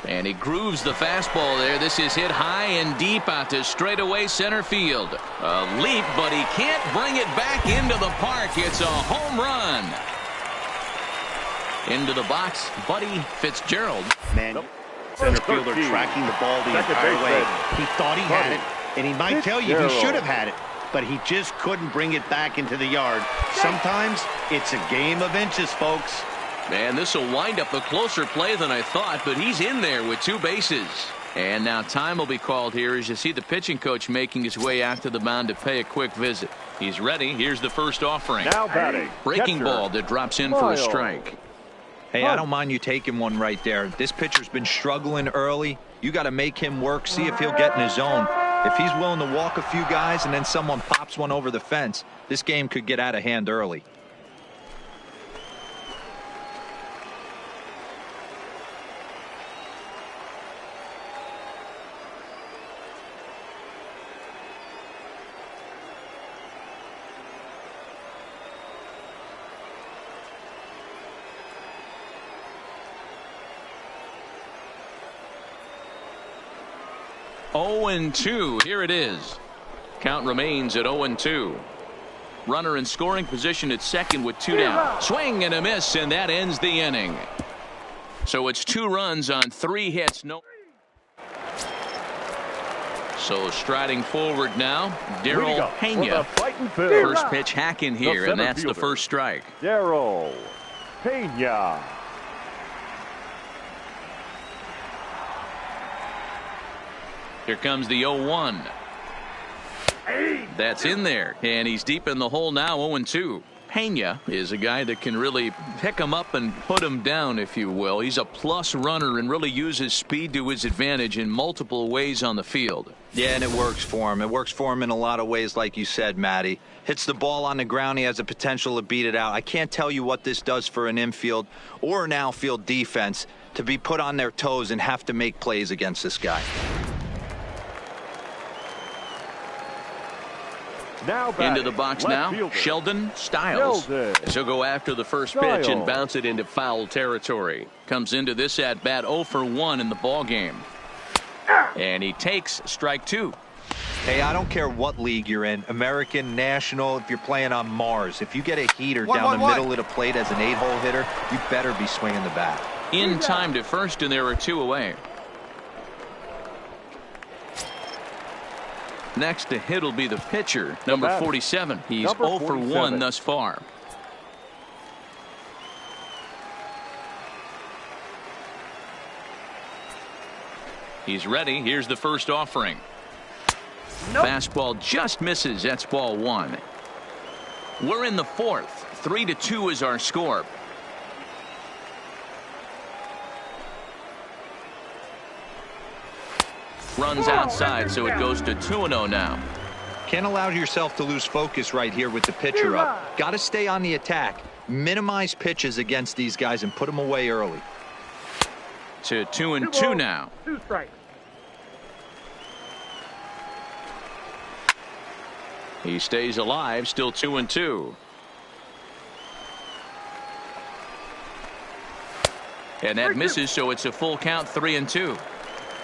And he grooves the fastball there. This is hit high and deep out to straightaway center field. A leap, but he can't bring it back into the park. It's a home run. Into the box, Buddy Fitzgerald. Man, center fielder tracking the ball the entire way. He thought he had it, and he might tell you he should have had it, but he just couldn't bring it back into the yard. Sometimes it's a game of inches, folks. Man, this will wind up a closer play than I thought, but he's in there with 2 bases. And now time will be called here as you see the pitching coach making his way out to the mound to pay a quick visit. He's ready. Here's the first offering. Now batting. Breaking ball that drops in for a strike. Hey, I don't mind you taking one right there. This pitcher's been struggling early. You got to make him work, see if he'll get in his zone. If he's willing to walk a few guys and then someone pops one over the fence, this game could get out of hand early. Oh, 2. Here it is. Count remains at 0-2. Runner in scoring position at second with 2 down. Swing and a miss, and that ends the inning. So it's 2 runs on 3 hits. No. So striding forward now, Daryl Pena. First pitch hack in here, and that's the first strike. Daryl Pena. Here comes the 0-1. That's in there, and he's deep in the hole now. 0-2. Pena is a guy that can really pick him up and put him down, if you will. He's a plus runner and really uses speed to his advantage in multiple ways on the field. Yeah, and it works for him. It works for him in a lot of ways, like you said, Matty. Hits the ball on the ground. He has the potential to beat it out. I can't tell you what this does for an infield or an outfield defense to be put on their toes and have to make plays against this guy. Now into the box now, fielder. Sheldon Stiles. He'll go after the first pitch and bounce it into foul territory. Comes into this at bat 0 for 1 in the ball game. And he takes strike 2. Hey, I don't care what league you're in, American, National, if you're playing on Mars. If you get a heater down the middle of the plate as an 8-hole hitter, you better be swinging the bat. In time to first, and there are 2 away. Next to hit will be the pitcher, number 47. He's 0 for 1 thus far. He's ready. Here's the first offering. Fastball just misses. That's ball 1. We're in the 4th. 3-2 is our score. Runs outside, so it goes to 2-0 now. Can't allow yourself to lose focus right here with the pitcher up. Got to stay on the attack. Minimize pitches against these guys and put them away early. To 2-2 now. 2 strikes. He stays alive, still 2-2. And that misses, so it's a full count, 3-2.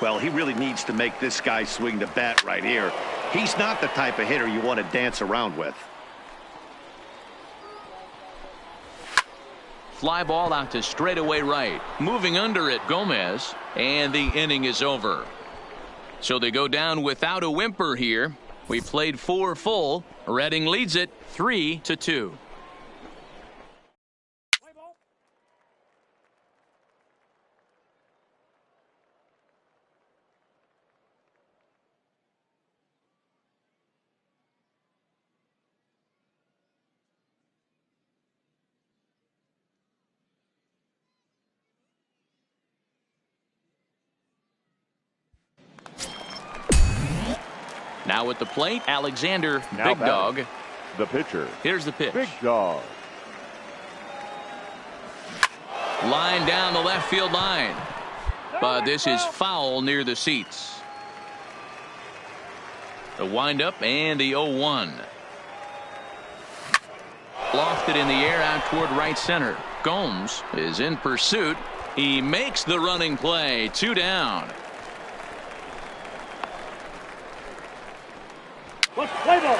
Well, he really needs to make this guy swing the bat right here. He's not the type of hitter you want to dance around with. Fly ball out to straightaway right. Moving under it, Gomez. And the inning is over. So they go down without a whimper here. We played 4 full. Reading leads it 3-2. Now at the plate, Alexander Now Big Dog. The pitcher. Here's the pitch. Big Dog. Line down the left field line. But this is foul near the seats. The windup and the 0-1. Lofted in the air out toward right center. Gomes is in pursuit. He makes the running play. 2 down. Play ball.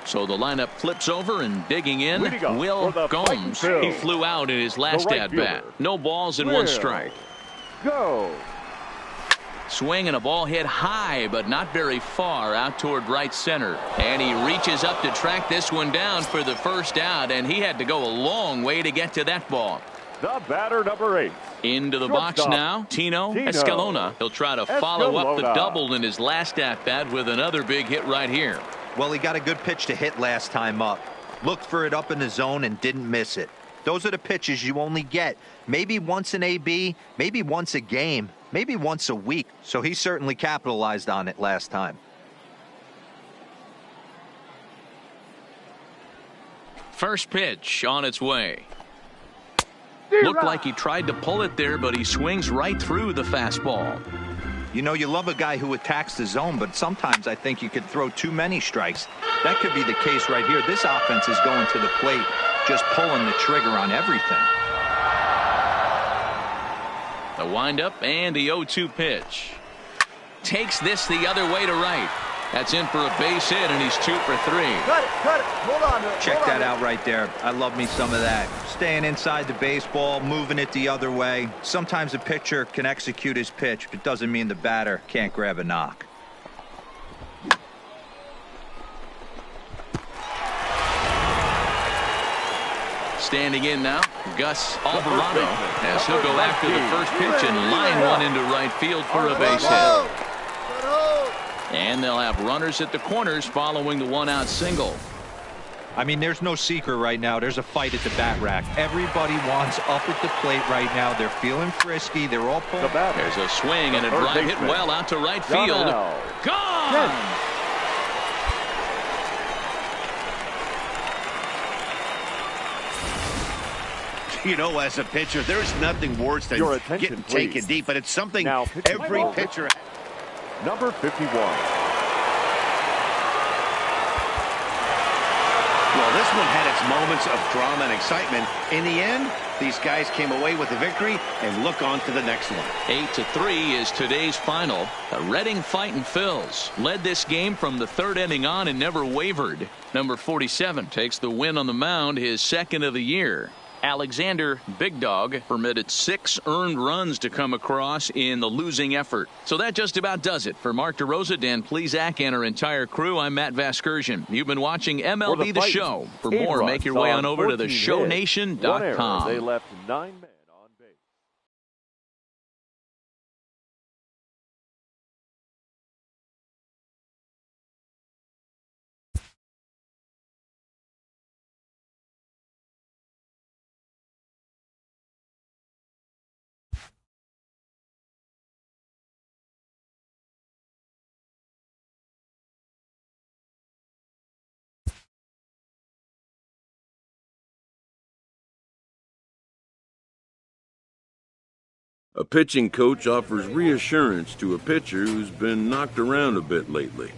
So the lineup flips over and digging in. Will Gomes. He flew out in his last at-bat. No balls and 1 strike. Go. Swing and a ball hit high, but not very far out toward right center. And he reaches up to track this one down for the first out, and he had to go a long way to get to that ball. The batter, number 8. Into the box now, Tino Escalona. He'll try to follow up the double in his last at-bat with another big hit right here. Well, he got a good pitch to hit last time up. Looked for it up in the zone and didn't miss it. Those are the pitches you only get maybe once in AB, maybe once a game, maybe once a week. So he certainly capitalized on it last time. First pitch on its way. Looked like he tried to pull it there, but he swings right through the fastball. You know, you love a guy who attacks the zone, but sometimes I think you could throw too many strikes. That could be the case right here. This offense is going to the plate, just pulling the trigger on everything. The windup and the 0-2 pitch. Takes this the other way to right. That's in for a base hit, and he's 2 for 3. Cut it. Hold on to it. Check that out right there. I love me some of that. Staying inside the baseball, moving it the other way. Sometimes a pitcher can execute his pitch, but it doesn't mean the batter can't grab a knock. Standing in now, Gus Alvarado, as he'll go after the first pitch and line one into right field for a base hit. And they'll have runners at the corners following the 1-out single. I mean, there's no secret right now. There's a fight at the bat rack. Everybody wants up at the plate right now. They're feeling frisky. They're all pulling. There's a swing and a drive hit well out to right field. Gone! You know, as a pitcher, there's nothing worse than getting taken deep, but it's something every pitcher. Number 51. Well, this one had its moments of drama and excitement. In the end, these guys came away with the victory and look on to the next one. 8-3 is today's final. The Reading Fightin' Phils led this game from the 3rd inning on and never wavered. Number 47 takes the win on the mound, his 2nd of the year. Alexander Big Dog permitted 6 earned runs to come across in the losing effort. So that just about does it. For Mark DeRosa, Dan Plesac, and our entire crew, I'm Matt Vasgersian. You've been watching MLB The Show. For more, make your way on over to theshownation.com. They left 9 men. A pitching coach offers reassurance to a pitcher who's been knocked around a bit lately.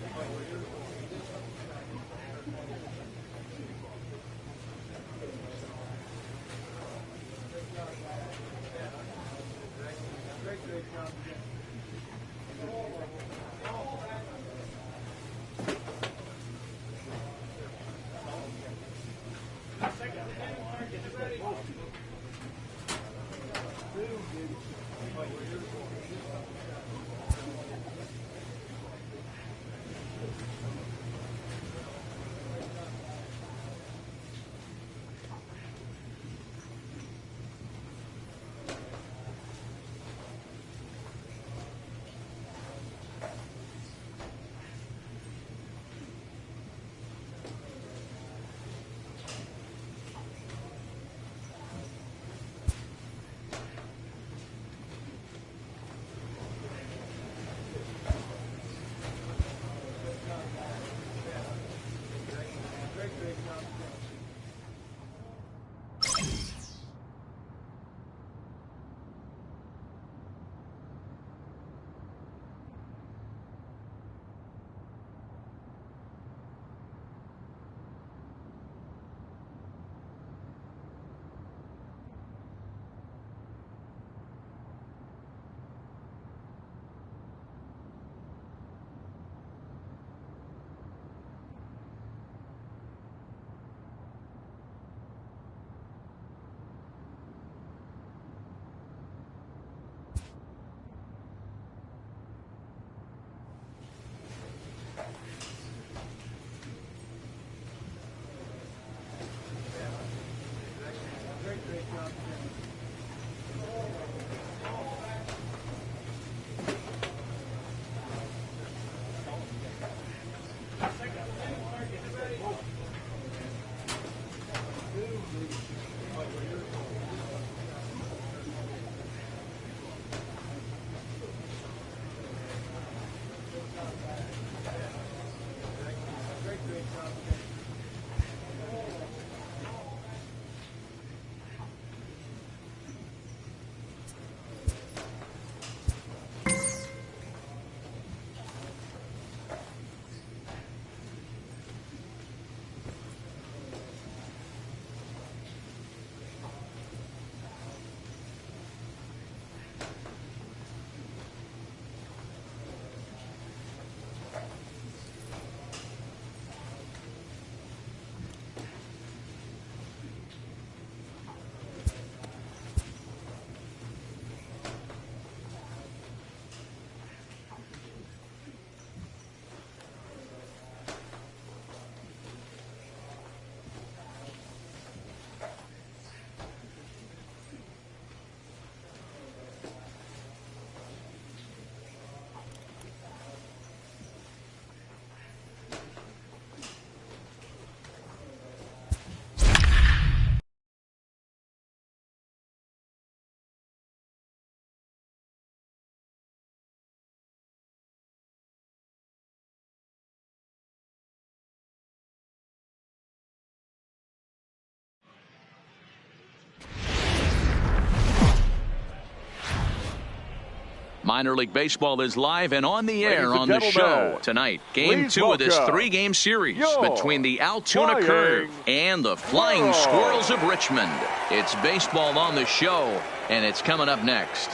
Minor League Baseball is live and on the air on the show tonight. Game 2 of this 3-game series between the Altoona Curve and the Flying Squirrels of Richmond. It's baseball on the show, and it's coming up next.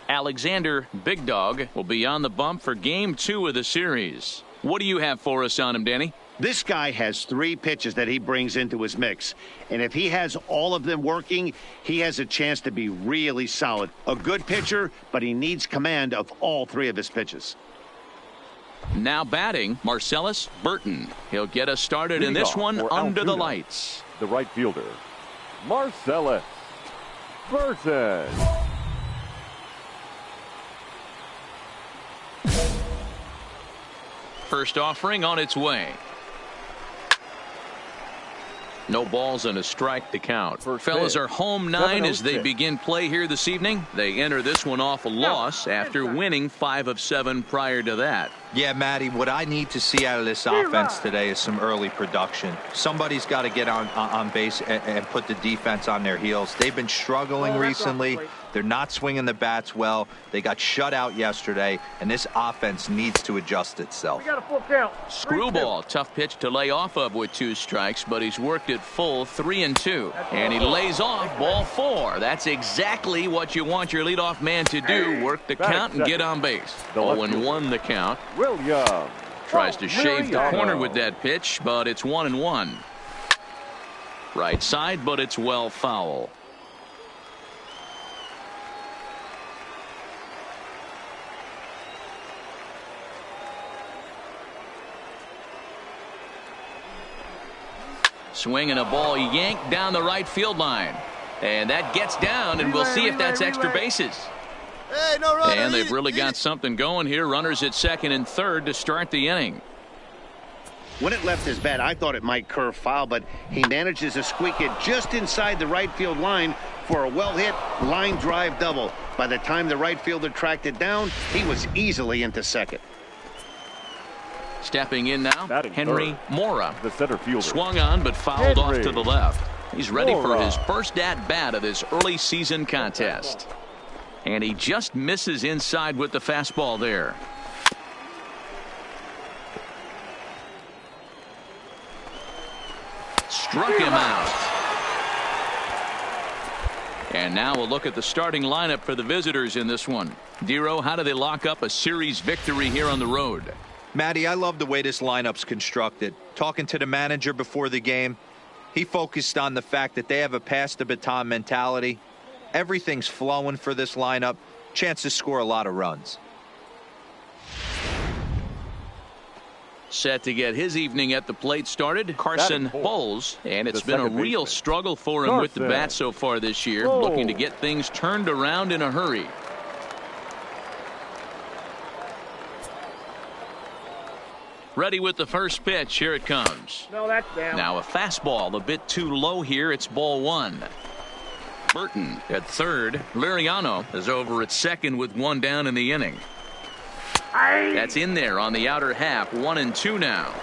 Alexander Big Dog will be on the bump for Game 2 of the series. What do you have for us on him, Danny? This guy has 3 pitches that he brings into his mix. And if he has all of them working, he has a chance to be really solid. A good pitcher, but he needs command of all 3 of his pitches. Now batting, Marcellus Burton. He'll get us started in this one under the lights. The right fielder, Marcellus Burton. First offering on its way. No balls and a strike to count. Fellas are home 9 as they begin play here this evening. They enter this one off a loss after winning 5 of 7 prior to that. Yeah, Matty, what I need to see out of this offense today is some early production. Somebody's got to get on base and put the defense on their heels. They've been struggling recently. They're not swinging the bats well. They got shut out yesterday, and this offense needs to adjust itself. We got a full count. Screwball, tough pitch to lay off of with 2 strikes, but he's worked it full 3-2. And he lays off ball 4. That's exactly what you want your leadoff man to do, work the count and get on base. 0-1 the count. William tries to shave the corner with that pitch, but it's 1-1. Right side, but it's well foul. Swinging a ball yanked down the right field line. And that gets down, and we'll see if that's extra bases. Hey, no runner. And they've really got something going here. Runners at second and third to start the inning. When it left his bat, I thought it might curve foul, but he manages to squeak it just inside the right field line for a well-hit line drive double. By the time the right fielder tracked it down, he was easily into second. Stepping in now, Batting Henry third, Mora. the center fielder. Swung on, but fouled off Henry to the left. He's ready for Mora. his first at-bat of this early season contest. And he just misses inside with the fastball there. Struck him out. And now we'll look at the starting lineup for the visitors in this one. Dero, how do they lock up a series victory here on the road? Matty, I love the way this lineup's constructed. Talking to the manager before the game, he focused on the fact that they have a pass the baton mentality. Everything's flowing for this lineup. Chance to score a lot of runs. Set to get his evening at the plate started, Carson Bowles, and it's been a real struggle for him with the bat so far this year, looking to get things turned around in a hurry. Ready with the first pitch. Here it comes. No, that's down. Now a fastball a bit too low here. It's ball one. Burton at third. Liriano is over at second with one down in the inning. That's in there on the outer half. 1-2 now.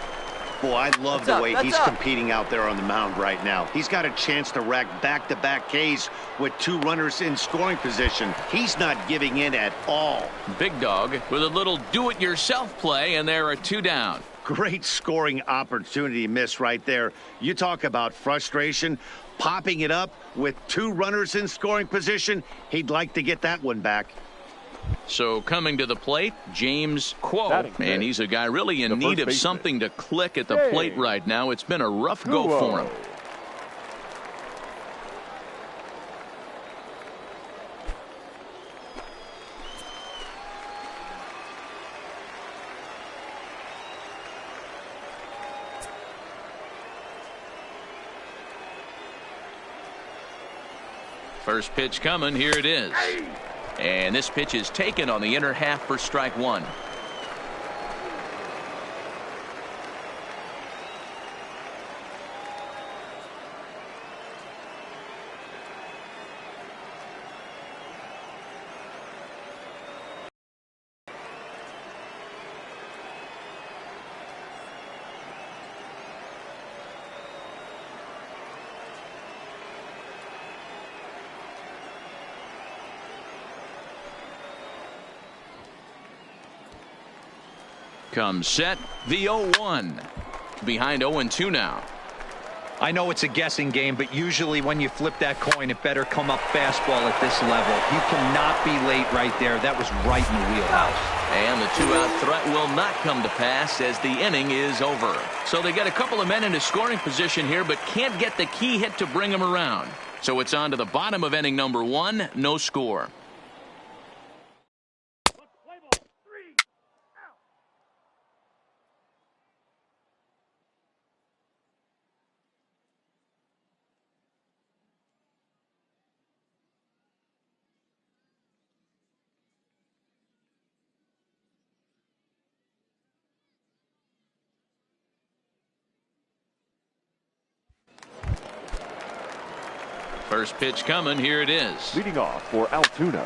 Boy, I love the way he's competing out there on the mound right now. He's got a chance to rack back-to-back Ks with two runners in scoring position. He's not giving in at all. Big Dog with a little do-it-yourself play, and there are two down. Great scoring opportunity miss right there. You talk about frustration. Popping it up with two runners in scoring position. He'd like to get that one back. So coming to the plate, James Quo, and he's a guy really in need of something to click at the plate right now. It's been a rough go for him. First pitch coming. Here it is. And this pitch is taken on the inner half for strike one. Comes set, the 0-1. Behind 0-2 now. I know it's a guessing game, but usually when you flip that coin, it better come up fastball at this level. You cannot be late right there. That was right in the wheelhouse. And the two-out threat will not come to pass as the inning is over. So they get a couple of men into scoring position here, but can't get the key hit to bring them around. So it's on to the bottom of inning number one, no score. First pitch coming. Here it is. Leading off for Altoona.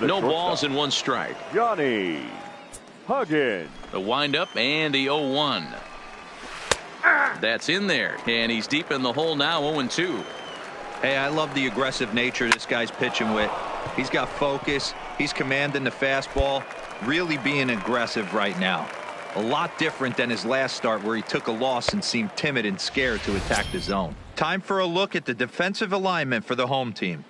No balls and one strike. Johnny Huggins. The windup and the 0-1. That's in there. And he's deep in the hole now, 0-2. Hey, I love the aggressive nature this guy's pitching with. He's got focus. He's commanding the fastball. Really being aggressive right now. A lot different than his last start where he took a loss and seemed timid and scared to attack the zone. Time for a look at the defensive alignment for the home team.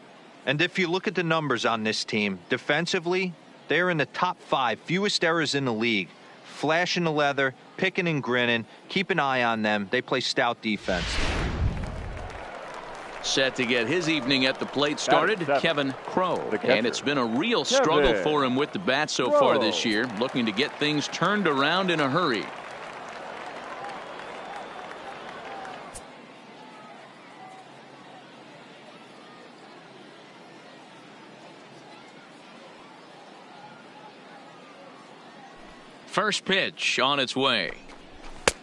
And if you look at the numbers on this team, defensively, they're in the top 5 fewest errors in the league. Flashing the leather, picking and grinning. Keep an eye on them. They play stout defense. Set to get his evening at the plate started, Kevin Crowe. And it's been a real struggle for him with the bat so far this year, looking to get things turned around in a hurry. First pitch on its way.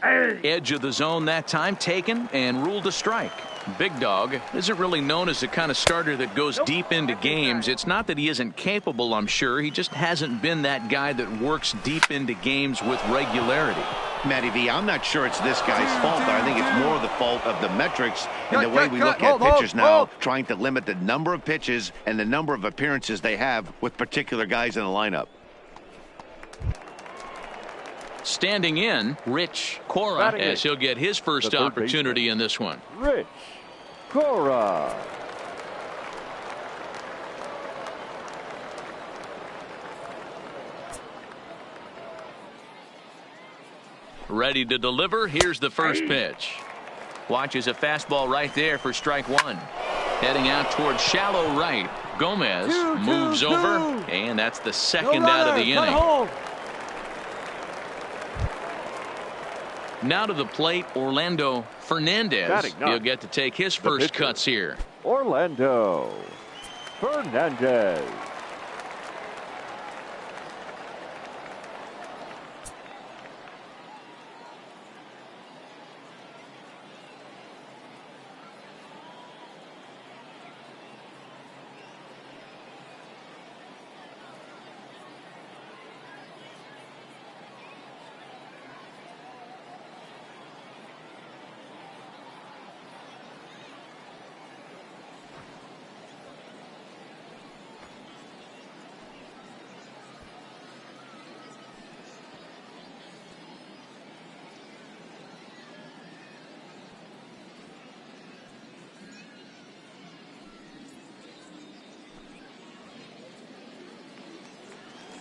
Edge of the zone that time, taken and ruled a strike. Big Dog isn't really known as the kind of starter that goes deep into games. It's not that he isn't capable, I'm sure. He just hasn't been that guy that works deep into games with regularity. Matty V, I'm not sure it's this guy's fault, but I think it's more the fault of the metrics and the way we look at pitchers now, trying to limit the number of pitches and the number of appearances they have with particular guys in the lineup. Standing in, Rich Cora, as he'll get his first opportunity in this one. Rich Cora. Ready to deliver. Here's the first pitch. Watches a fastball right there for strike one. Heading out towards shallow right. Gomez moves over, and that's the second out of the inning. Now to the plate, Orlando Fernandez. He'll get to take his first cuts here. Orlando Fernandez.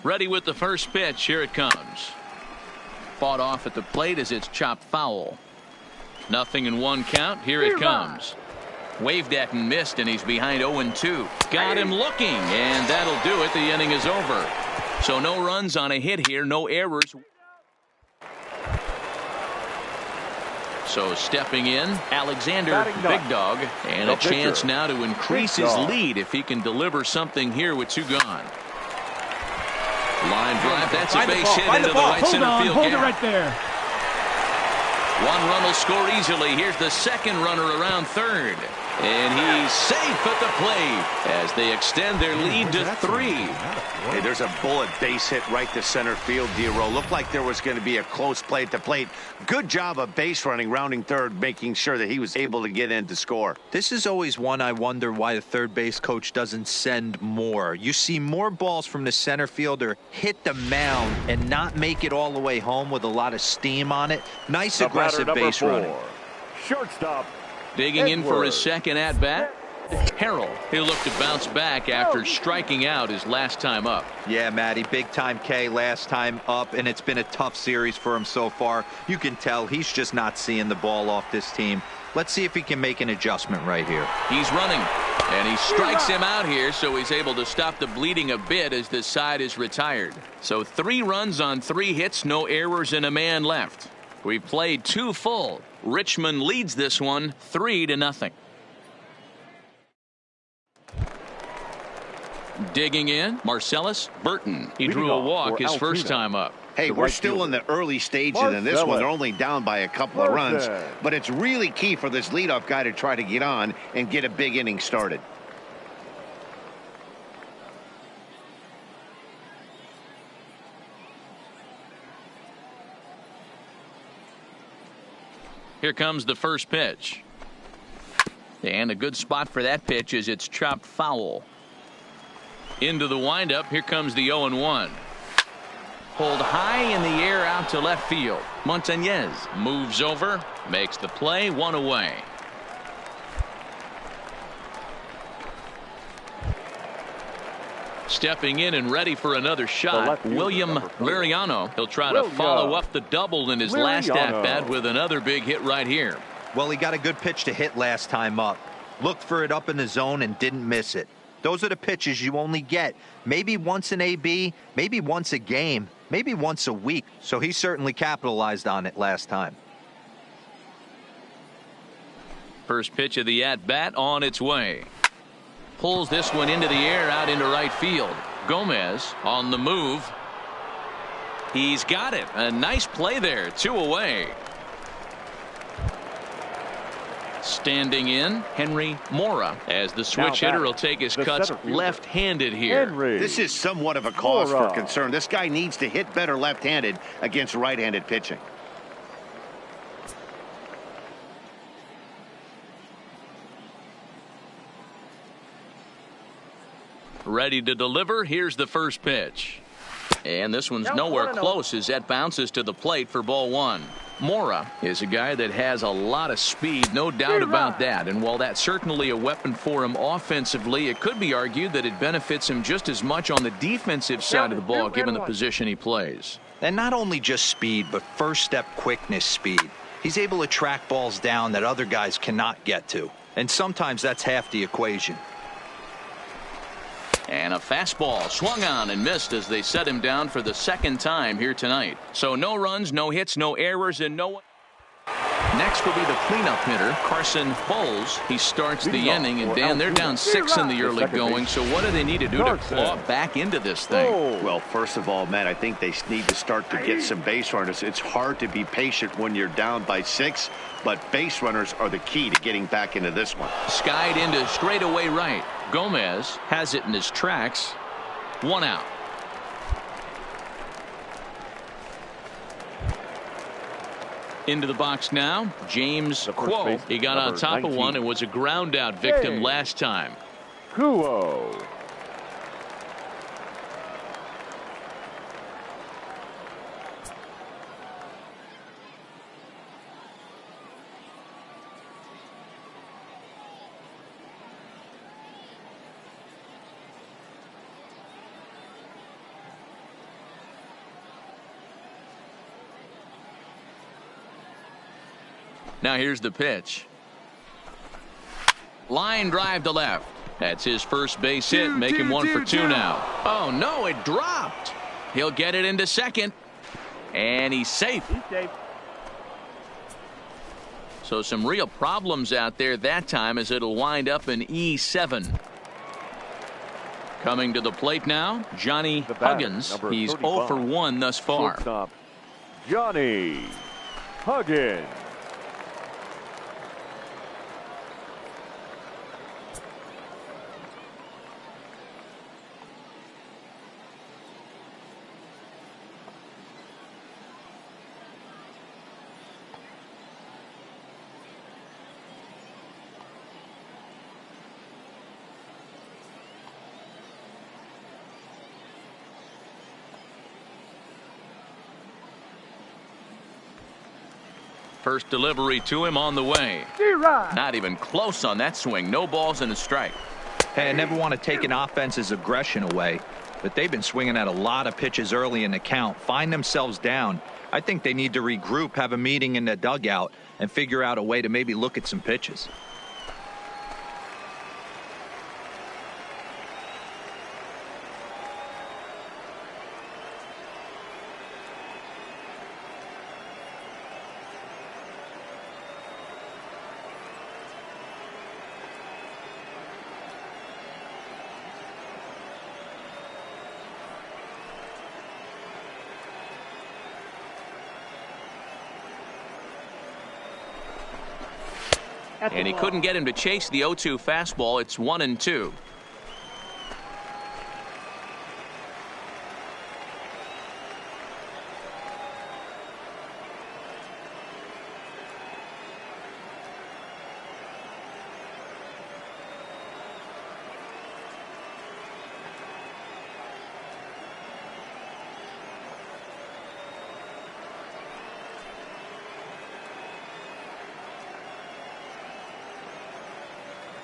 Ready with the first pitch. Here it comes. Fought off at the plate as it's chopped foul. 0-1 count. Here it comes. Waved at and missed, and he's behind 0-2. Got him looking, and that'll do it. The inning is over. So no runs on a hit here, no errors. So stepping in, Alexander Big Dog, and a chance now to increase his lead if he can deliver something here with two gone. Line drive, that's a base hit into the right center field gap. Hold it right there. One run will score easily. Here's the second runner around third. And he's safe at the plate as they extend their lead to 3. Hey, there's a bullet base hit right to center field, D-Roll. Looked like there was going to be a close play at the plate. Good job of base running, rounding third, making sure that he was able to get in to score. This is always one I wonder why the third base coach doesn't send more. You see more balls from the center fielder hit the mound and not make it all the way home with a lot of steam on it. Nice aggressive base running. Shortstop. Digging in for his second at-bat, Harrell. He'll look to bounce back after striking out his last time up. Yeah, Matty, big-time K last time up, and it's been a tough series for him so far. You can tell he's just not seeing the ball off this team. Let's see if he can make an adjustment right here. He's running, and he strikes him out here, so he's able to stop the bleeding a bit as this side is retired. So 3 runs on 3 hits, no errors, and a man left. We've played 2 full. Richmond leads this one 3-0. Digging in, Marcellus Burton. He drew a walk his first time up. Hey, we're still in the early stages in this one. They're only down by a couple of runs, but it's really key for this leadoff guy to try to get on and get a big inning started. Here comes the first pitch. And a good spot for that pitch is it's chopped foul. Into the windup. Here comes the 0-1. Pulled high in the air out to left field. Montañez moves over, makes the play, 1 away. Stepping in and ready for another shot, William Liriano. He'll try to follow up the double in his last at-bat with another big hit right here. Well, he got a good pitch to hit last time up. Looked for it up in the zone and didn't miss it. Those are the pitches you only get maybe once in AB, maybe once a game, maybe once a week. So he certainly capitalized on it last time. First pitch of the at-bat on its way. Pulls this one into the air out into right field. Gomez on the move. He's got it. A nice play there. 2 away. Standing in, Henry Mora, as the switch hitter will take his cuts left-handed here. This is somewhat of a cause for concern. This guy needs to hit better left-handed against right-handed pitching. Ready to deliver. Here's the first pitch. And this one's nowhere close as that bounces to the plate for ball 1. Mora is a guy that has a lot of speed, no doubt about that. And while that's certainly a weapon for him offensively, it could be argued that it benefits him just as much on the defensive side of the ball, given the position he plays. And not only just speed, but first-step quickness speed. He's able to track balls down that other guys cannot get to. And sometimes that's half the equation. And a fastball swung on and missed as they set him down for the second time here tonight. So no runs, no hits, no errors, and no one. Next will be the cleanup hitter, Carson Bowles. He starts the inning, and Dan, they're down 6 in the early going. So what do they need to do to claw back into this thing? Well, first of all, Matt, I think they need to start to get some base runners. It's hard to be patient when you're down by 6, but base runners are the key to getting back into this one. Skied into straightaway right. Gomez has it in his tracks. 1 out. Into the box now, James Quo. He got on top of one and was a ground out victim last time. Kuo. Now here's the pitch. Line drive to left. That's his first base hit, making 1 for 2 now. Oh no, it dropped. He'll get it into second. And he's safe. So some real problems out there that time, as it'll wind up in E7. Coming to the plate now, Johnny Huggins. He's 0 for 1 thus far. Shortstop, Johnny Huggins. First delivery to him on the way. Not even close on that swing. No balls and a strike. Hey, I never want to take an offense's aggression away, but they've been swinging at a lot of pitches early in the count, find themselves down. I think they need to regroup, have a meeting in the dugout, and figure out a way to maybe look at some pitches. And he couldn't get him to chase the 0-2 fastball. It's 1-2.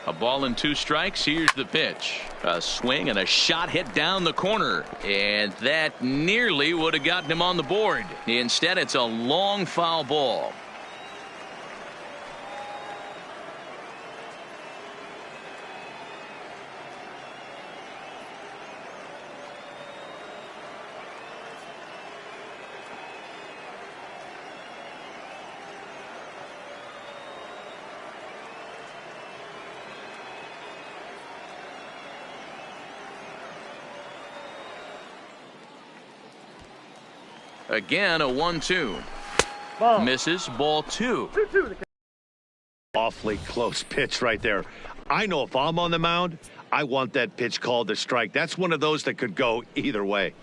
A ball and 2 strikes. Here's the pitch. A swing and a shot hit down the corner. And that nearly would have gotten him on the board. Instead, it's a long foul ball. Again, a 1-2. Misses, ball 2. Awfully close pitch right there. I know if I'm on the mound, I want that pitch called a strike. That's one of those that could go either way.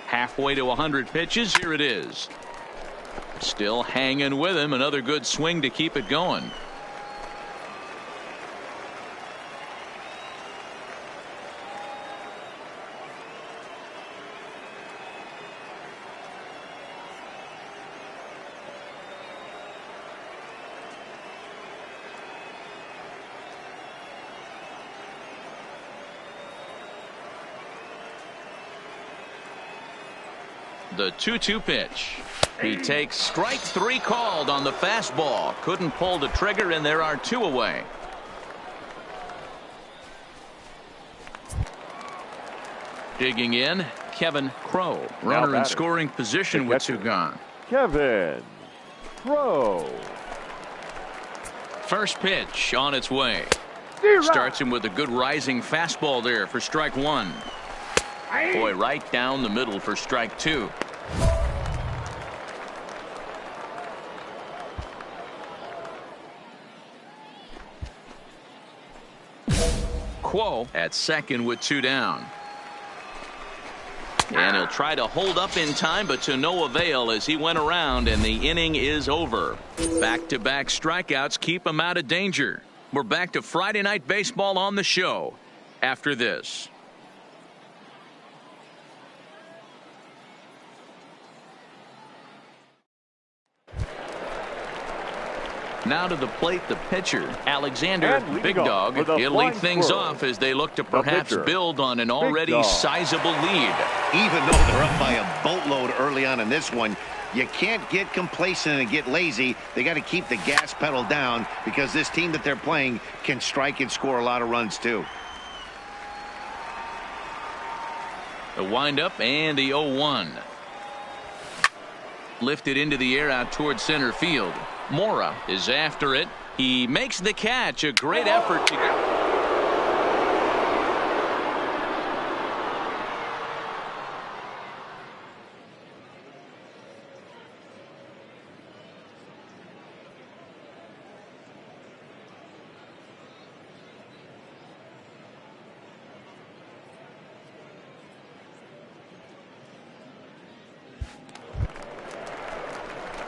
Halfway to 100 pitches. Here it is. Still hanging with him. Another good swing to keep it going. The 2-2 pitch. He takes strike 3 called on the fastball. Couldn't pull the trigger, and there are 2 away. Digging in, Kevin Crowe. Runner in scoring position with 2 gone. Kevin Crowe. First pitch on its way. Starts him with a good rising fastball there for strike 1. Boy, right down the middle for strike 2. Quo at second with 2 down. And he'll try to hold up in time, but to no avail as he went around and the inning is over. Back-to-back strikeouts keep him out of danger. We're back to Friday Night Baseball on the show after this. Now to the plate, the pitcher, Alexander Big Dog. He'll lead things off as they look to perhaps build on an already sizable lead. Even though they're up by a boatload early on in this one, you can't get complacent and get lazy. They got to keep the gas pedal down because this team that they're playing can strike and score a lot of runs too. The windup and the 0-1. Lifted into the air out towards center field. Mora is after it. He makes the catch. A great effort to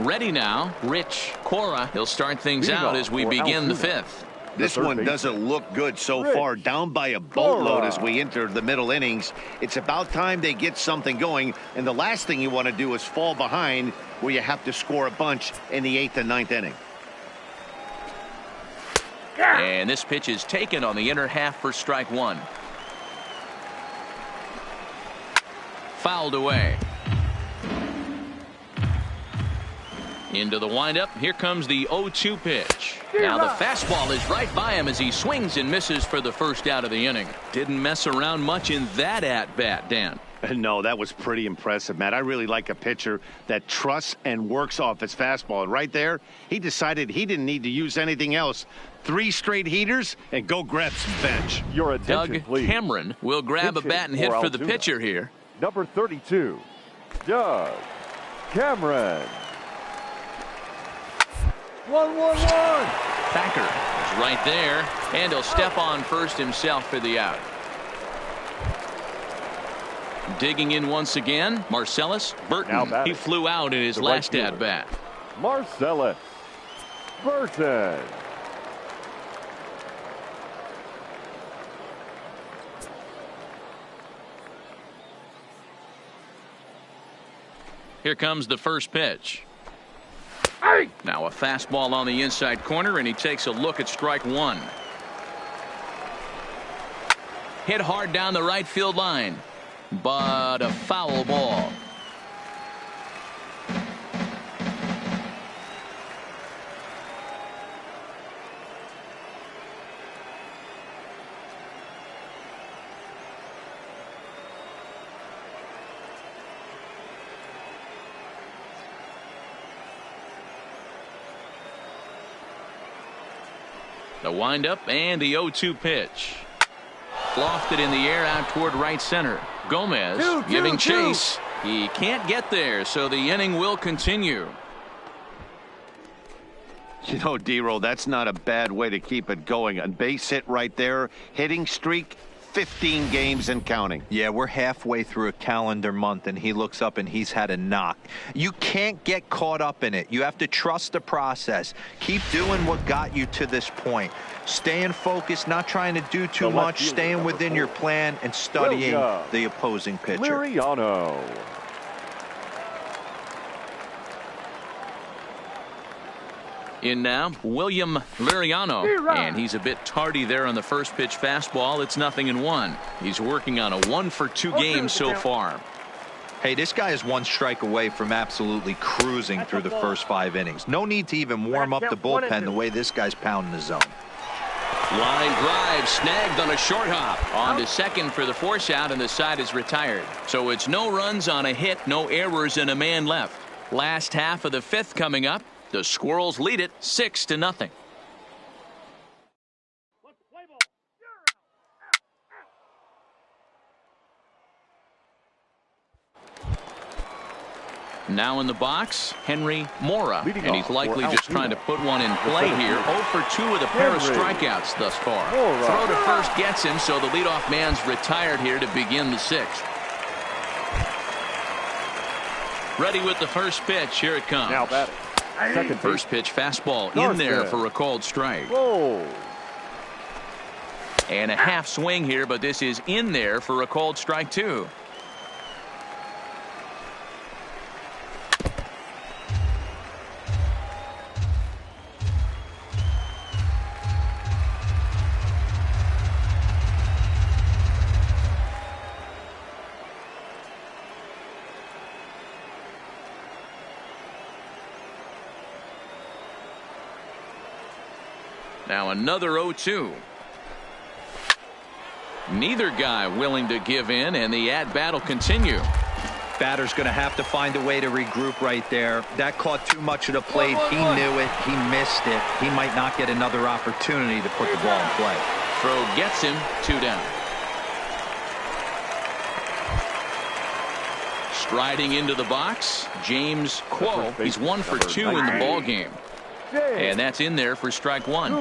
ready now. Rich Cora. He'll start things out as we begin the 5th. This one doesn't look good so far. Down by a boatload as we enter the middle innings. It's about time they get something going. And the last thing you want to do is fall behind where you have to score a bunch in the 8th and 9th inning. And this pitch is taken on the inner half for strike 1. Fouled away. Into the windup. Here comes the 0-2 pitch. Now the fastball is right by him as he swings and misses for the first out of the inning. Didn't mess around much in that at-bat, Dan. No, that was pretty impressive, Matt. I really like a pitcher that trusts and works off his fastball. And right there, he decided he didn't need to use anything else. 3 straight heaters and go grab some bench. Your attention, Doug please. Cameron will grab a bat and hit for the pitcher here. Number 32, Doug Cameron. 1-1-1. Thacker is right there, and he'll step on first himself for the out. Digging in once again, Marcellus Burton. He flew out in his last at-bat. Marcellus Burton. Here comes the first pitch. Now a fastball on the inside corner, and he takes a look at strike 1. Hit hard down the right field line, but a foul ball. The windup and the 0-2 pitch. Lofted in the air out toward right center. Gomez giving chase. He can't get there, so the inning will continue. You know, D-Roll, that's not a bad way to keep it going. A base hit right there. Hitting streak, 15 games and counting. Yeah, we're halfway through a calendar month, and he looks up and he's had a knock. You can't get caught up in it. You have to trust the process. Keep doing what got you to this point. Staying focused, not trying to do too much, staying within your plan, and studying the opposing pitcher. Liriano. In now, William Liriano, and he's a bit tardy there on the first pitch fastball. It's 0-1. He's working on a 1-for-2 game so far. Hey, this guy is one strike away from absolutely cruising through the first 5 innings. No need to even warm up the bullpen the way this guy's pounding the zone. Line drive snagged on a short hop. On to second for the force out, and the side is retired. So it's no runs on a hit, no errors, and a man left. Last half of the 5th coming up. The Squirrels lead it 6-0. Now in the box, Henry Mora, and he's likely just trying to put one in play here. 0-for-2 with a pair of strikeouts thus far. Throw to first gets him, so the leadoff man's retired here to begin the 6th. Ready with the first pitch. Here it comes. Now batting. Second first pitch fastball in there for a called strike. Whoa. And a half swing here, but this is in there for a called strike too. Now another 0-2. Neither guy willing to give in, and the at-bat will continue. Batter's going to have to find a way to regroup right there. That caught too much of the plate. He knew it. He missed it. He might not get another opportunity to put the ball in play. Throw gets him. 2 down. Striding into the box, James Quo. He's 1-for-2 in the ball game. And that's in there for strike 1.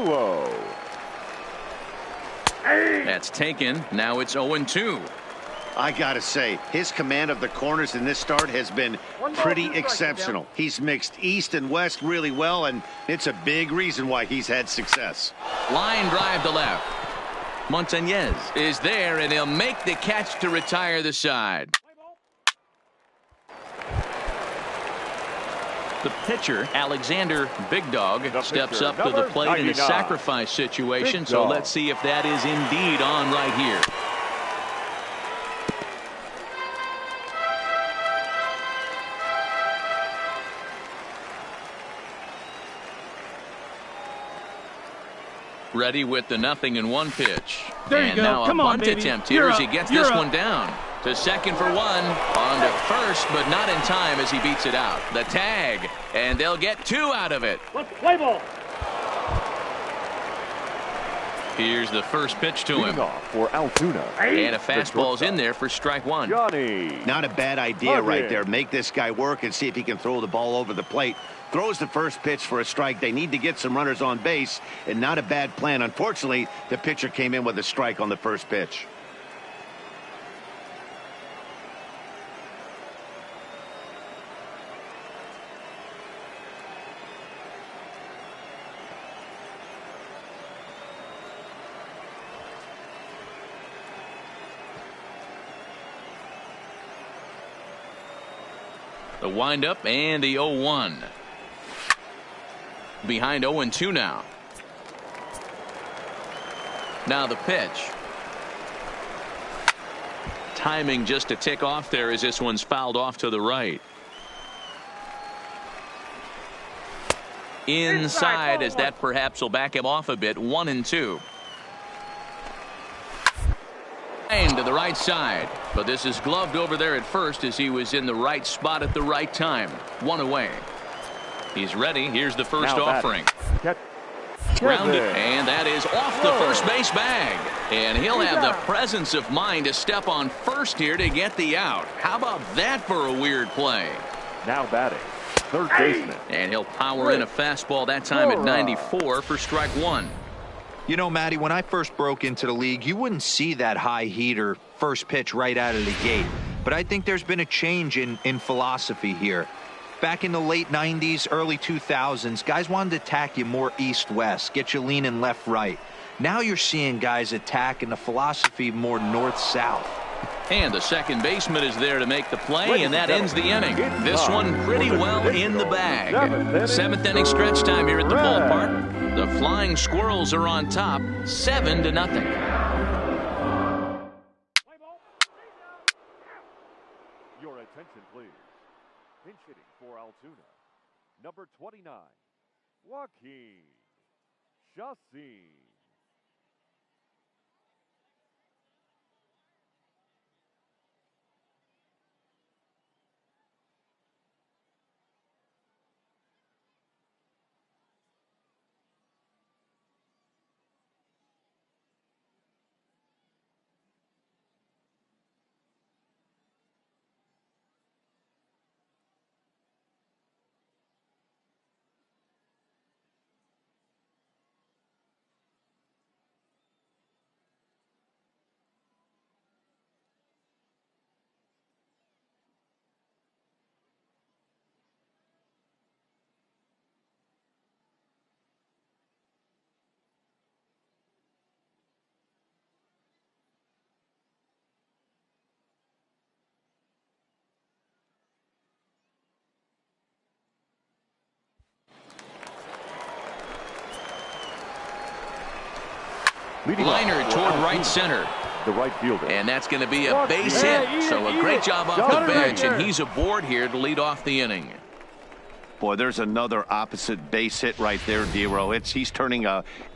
That's taken. Now it's 0-2. I gotta say, his command of the corners in this start has been pretty exceptional. He's mixed east and west really well, and it's a big reason why he's had success. Line drive to left. Montañez is there, and he'll make the catch to retire the side. The pitcher, Alexander Big Dog, steps up to the plate in a sacrifice situation, so let's see if that is indeed on right here. Ready with the 0-1 pitch. There you go. Now Come a on, bunt baby. attempt here as he gets this up. one down. To second for 1. On to first, but not in time as he beats it out. The tag, and they'll get 2 out of it. Let's play ball. Here's the first pitch to him. For Altoona. And a fastball's in there for strike 1. Johnny. Not a bad idea right there. Make this guy work and see if he can throw the ball over the plate. Throws the first pitch for a strike. They need to get some runners on base, and not a bad plan. Unfortunately, the pitcher came in with a strike on the first pitch. The windup and the 0-1. Behind 0-2 now. Now the pitch. Timing just a tick off there as this one's fouled off to the right. Inside as that perhaps will back him off a bit. 1-2. To the right side, but this is gloved over there at first as he was in the right spot at the right time. 1 away. He's ready. Here's the first offering. Grounded, and that is off the first base bag. And he'll have the presence of mind to step on first here to get the out. How about that for a weird play? Now batting, third baseman. And he'll power in a fastball that time at 94 for strike one. You know, Matty, when I first broke into the league, you wouldn't see that high heater first pitch right out of the gate. But I think there's been a change in philosophy here. Back in the late 90s, early 2000s, guys wanted to attack you more east-west, get you leaning left-right. Now you're seeing guys attack in the philosophy more north-south. And the second baseman is there to make the play, and that ends the inning. This one pretty well in the bag. Seventh inning stretch time here at the ballpark. The Flying Squirrels are on top, 7-0. Your attention, please. Pinch hitting for Altoona, number 29, Joaquin Chacin. Liner toward right center. The right fielder. And that's going to be a base hit. So a great job off the bench, and he's aboard here to lead off the inning. Boy, there's another opposite base hit right there, Dero. He's turning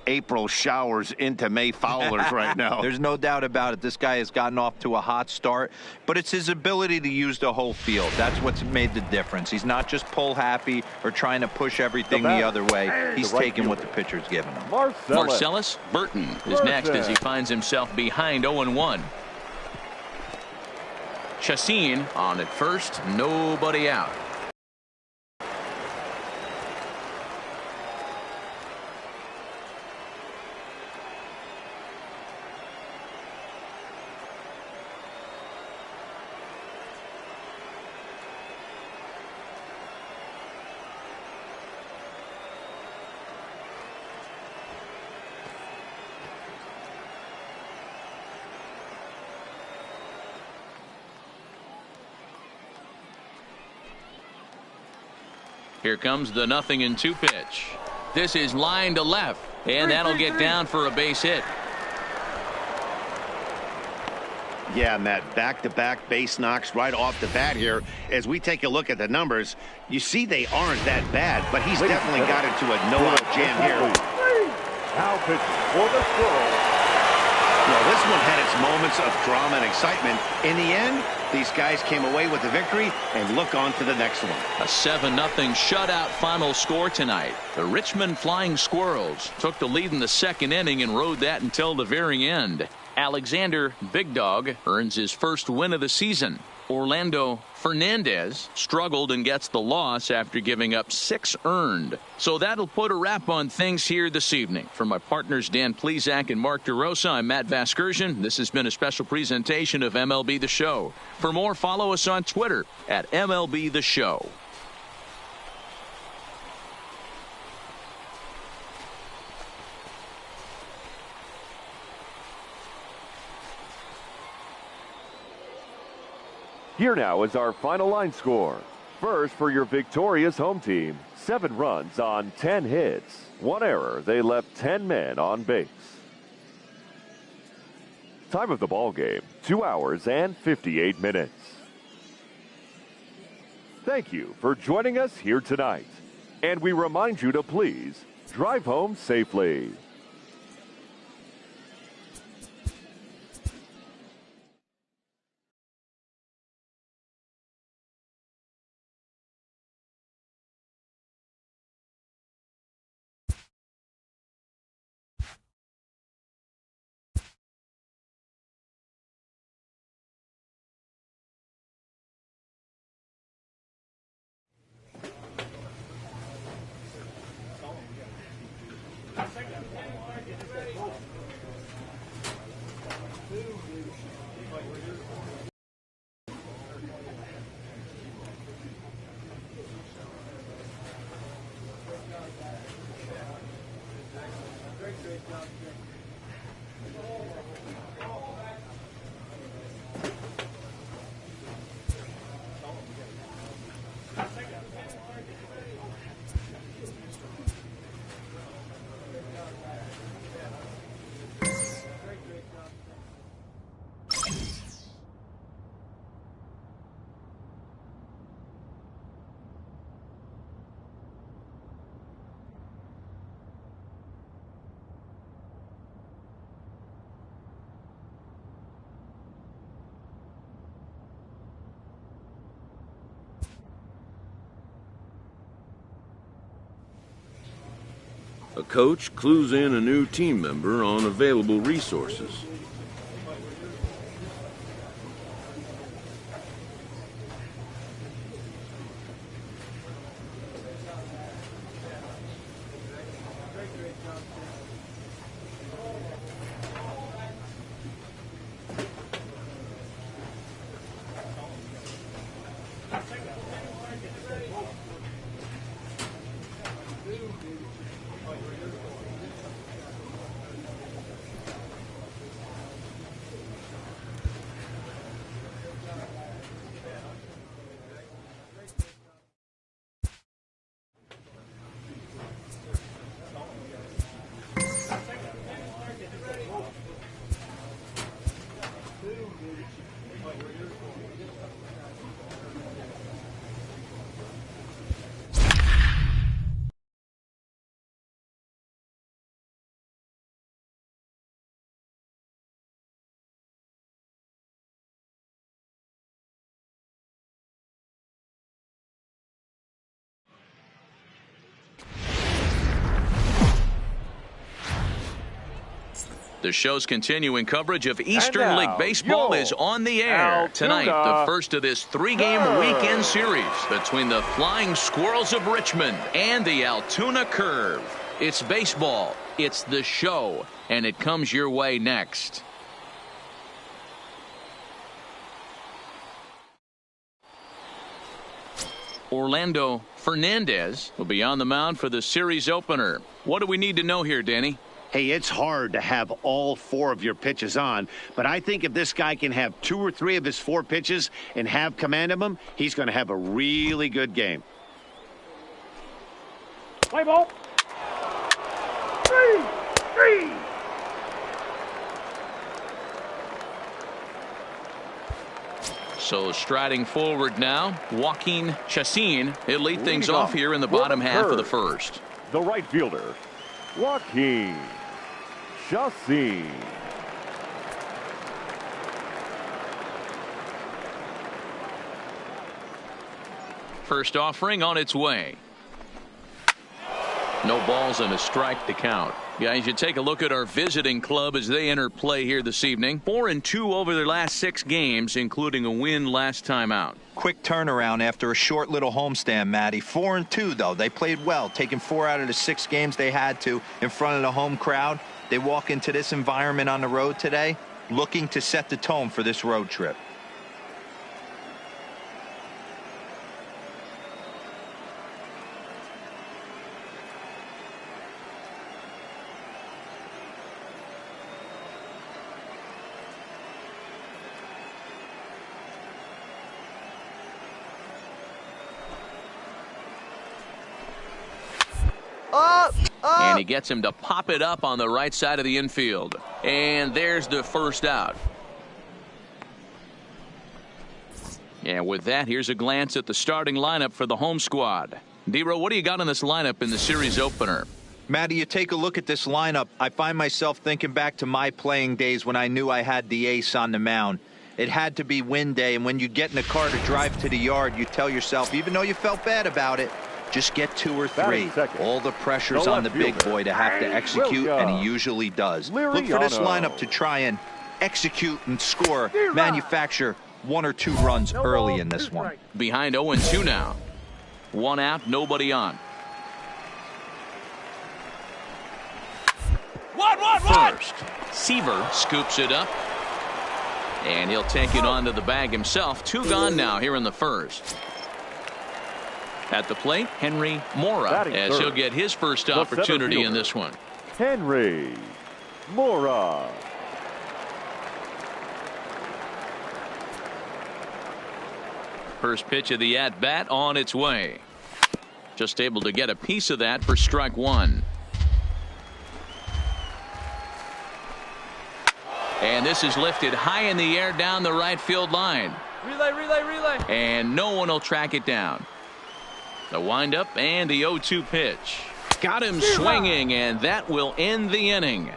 April showers into May foulers right now. There's no doubt about it. This guy has gotten off to a hot start, but it's his ability to use the whole field. That's what's made the difference. He's not just pull happy or trying to push everything the other way. He's taking what the pitcher's giving him. Marcellus Burton is next as he finds himself behind 0-1. Chacin on at first, nobody out. Here comes the 0-2 pitch. This is line to left, and that'll get down for a base hit. Yeah, Matt, back-to-back base knocks right off the bat here. As we take a look at the numbers, you see they aren't that bad, but he's definitely got into a no-out jam here. Now pitching for the Squirrels. Well, this one had its moments of drama and excitement. In the end, these guys came away with the victory and look on to the next one. A 7-0 shutout final score tonight. The Richmond Flying Squirrels took the lead in the second inning and rode that until the very end. Alexander Big Dog earns his first win of the season. Orlando Fernandez struggled and gets the loss after giving up 6 earned. So that'll put a wrap on things here this evening. For my partners Dan Plesac and Mark DeRosa, I'm Matt Vasgersian. This has been a special presentation of MLB The Show. For more, follow us on Twitter at MLB The Show. Here now is our final line score. First, for your victorious home team, 7 runs on 10 hits. 1 error. They left 10 men on base. Time of the ball game, 2 hours and 58 minutes. Thank you for joining us here tonight. And we remind you to please drive home safely. A coach clues in a new team member on available resources. The show's continuing coverage of Eastern League Baseball is on the air. Tonight, the first of this three-game weekend series between the Flying Squirrels of Richmond and the Altoona Curve. It's baseball, it's the show, and it comes your way next. Orlando Fernandez will be on the mound for the series opener. What do we need to know here, Danny? Hey, it's hard to have all four of your pitches on, but I think if this guy can have 2 or 3 of his 4 pitches and have command of them, he's going to have a really good game. Play ball. 3. So striding forward now, Joaquin Chacin. He'll lead things off here in the bottom half of the first. The right fielder, Joaquin Chacin. First offering on its way. No balls and a strike to count. Guys, you take a look at our visiting club as they enter play here this evening. 4-2 over their last 6 games, including a win last time out. Quick turnaround after a short little homestand, Matty. 4-2, though. They played well, taking 4 out of the 6 games they had to in front of the home crowd. They walk into this environment on the road today looking to set the tone for this road trip. And he gets him to pop it up on the right side of the infield. And there's the first out. And with that, here's a glance at the starting lineup for the home squad. D-Row, what do you got in this lineup in the series opener? Matty, you take a look at this lineup. I find myself thinking back to my playing days when I knew I had the ace on the mound. It had to be win day, and when you get in the car to drive to the yard, you tell yourself, even though you felt bad about it, just get 2 or 3. All the pressure's on the big boy to have to execute, and he usually does. Look for this lineup to try and execute and score, manufacture 1 or 2 runs early in this one. Behind 0-2 now. 1 out, nobody on. first. Seaver scoops it up. And he'll take it onto the bag himself. 2 gone now here in the first. At the plate, Henry Mora, as he'll get his first opportunity in this one. Henry Mora. First pitch of the at-bat on its way. Just able to get a piece of that for strike 1. And this is lifted high in the air down the right field line. Relay. And no one will track it down. The windup and the 0-2 pitch. Got him swinging, and that will end the inning.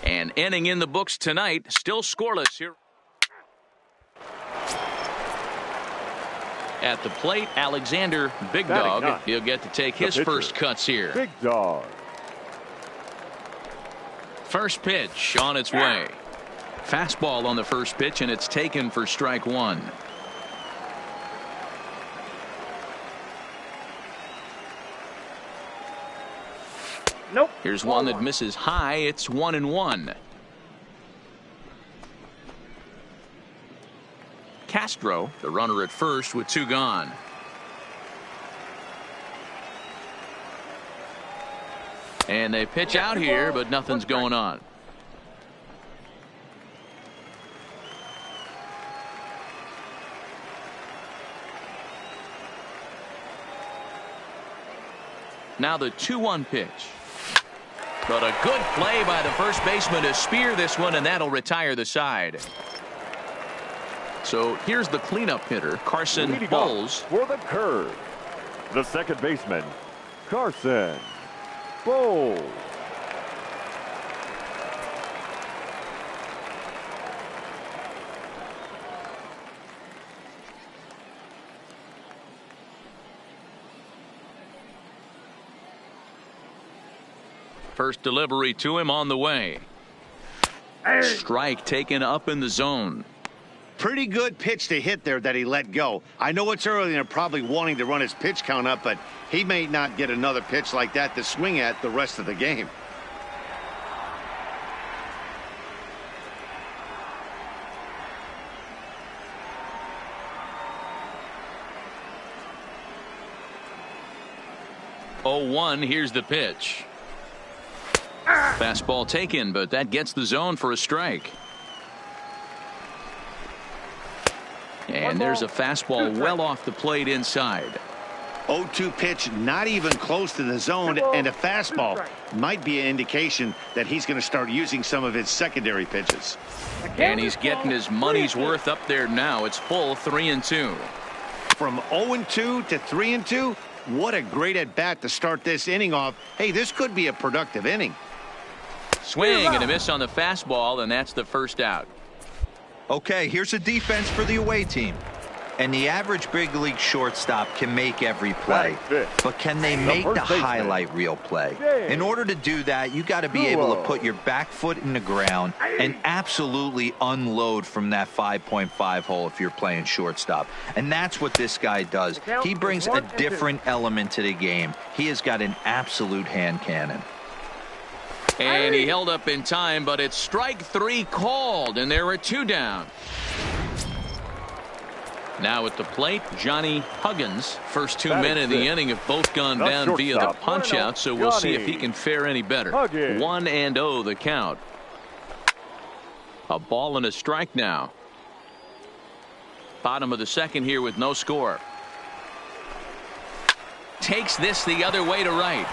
An inning in the books tonight, still scoreless here. At the plate, Alexander Big Dog. He'll get to take his first cuts here. Big Dog. First pitch on its way. Fastball on the first pitch, and it's taken for strike 1. Nope. Here's one that misses high. It's 1-1. Castro, the runner at first with 2 gone. And they pitch out here, but nothing's going on. Now the 2-1 pitch. But a good play by the first baseman to spear this one, and that'll retire the side. So here's the cleanup hitter, Carson Bowles. For the curve, the second baseman, Carson Bowles. First delivery to him on the way. Strike taken up in the zone. Pretty good pitch to hit there that he let go. I know it's early and they're probably wanting to run his pitch count up, but he may not get another pitch like that to swing at the rest of the game. Oh, 1, here's the pitch. Fastball taken, but that gets the zone for a strike. And there's a fastball well off the plate inside. 0-2 pitch, not even close to the zone, and a fastball might be an indication that he's going to start using some of his secondary pitches. And he's getting his money's worth up there now. It's full 3-2. From 0-2 to 3-2, what a great at-bat to start this inning off. Hey, this could be a productive inning. Swing and a miss on the fastball, and that's the first out. Okay, here's a defense for the away team. And the average big league shortstop can make every play. But can they make the highlight reel play? In order to do that, you got to be able to put your back foot in the ground and absolutely unload from that 5.5 hole if you're playing shortstop. And that's what this guy does. He brings a different element to the game. He has got an absolute hand cannon. And he held up in time, but it's strike 3 called, and there are 2 down. Now at the plate, Johnny Huggins. First 2 men in the inning have both gone down via the punch-out, so we'll see if he can fare any better. 1-0 the count. A ball and a strike now. Bottom of the second here with no score. Takes this the other way to right.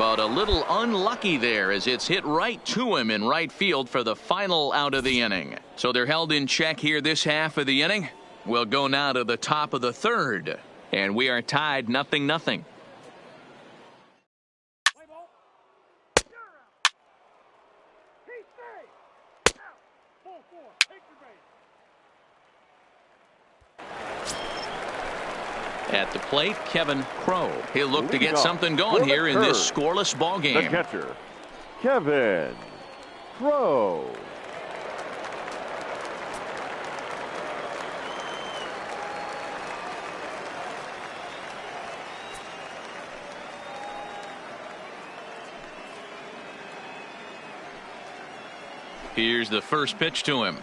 But a little unlucky there as it's hit right to him in right field for the final out of the inning. So they're held in check here this half of the inning. We'll go now to the top of the third. And we are tied 0-0. At the plate, Kevin Crowe. He'll look to get something going here in this scoreless ball game. The catcher, Kevin Crowe. Here's the first pitch to him.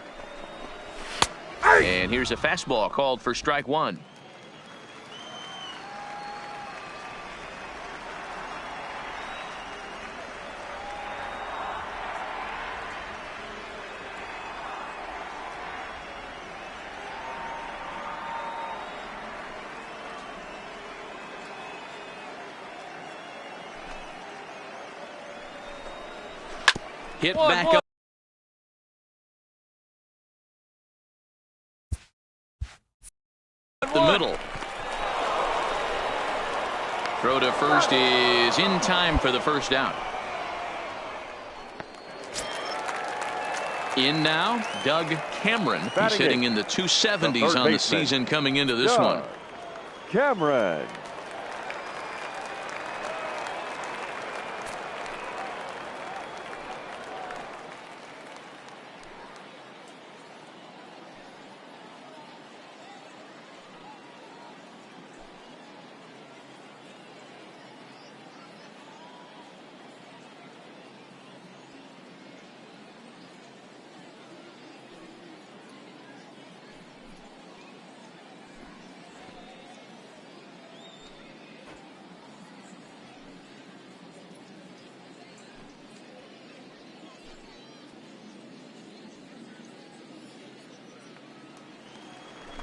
And here's a fastball called for strike one. Hit back up the middle. Throw to first is in time for the first out. In now, Doug Cameron. He's hitting in the 270s on the season coming into this one. Cameron.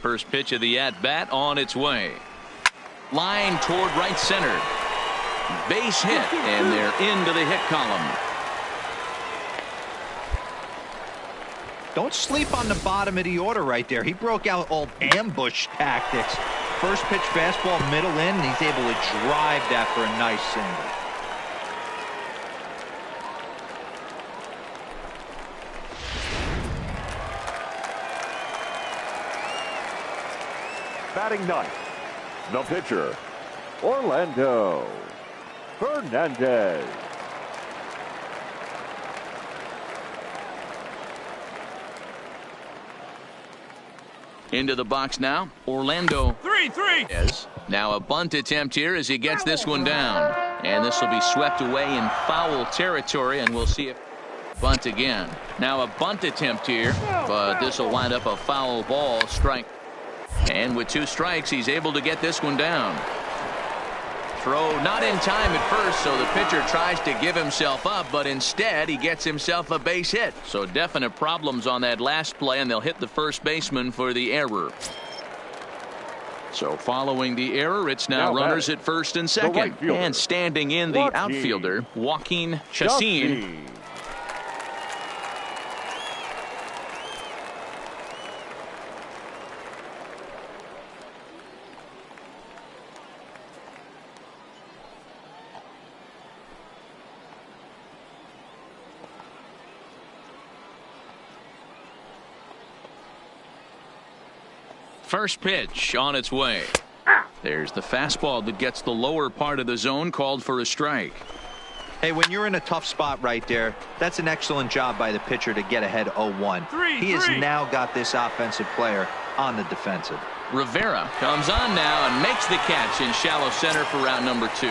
First pitch of the at-bat on its way. Line toward right center. Base hit, and they're into the hit column. Don't sleep on the bottom of the order right there. He broke out old ambush tactics. First pitch fastball middle in, and he's able to drive that for a nice single. Batting ninth, the pitcher, Orlando Fernandez. Into the box now, Orlando. 3-3. Now a bunt attempt here as he gets this one down. And this will be swept away in foul territory, and we'll see if bunt again. Now a bunt attempt here, but this will wind up a foul ball, strike. And with 2 strikes, he's able to get this one down. Throw not in time at first, so the pitcher tries to give himself up, but instead he gets himself a base hit. So definite problems on that last play, and they'll hit the first baseman for the error. So following the error, it's now runners at first and second. And standing in the outfielder, Joaquin Chacin. First pitch on its way. There's the fastball that gets the lower part of the zone, called for a strike. Hey, when you're in a tough spot right there, that's an excellent job by the pitcher to get ahead 0-1. He has now got this offensive player on the defensive. Rivera comes on now and makes the catch in shallow center for round number 2.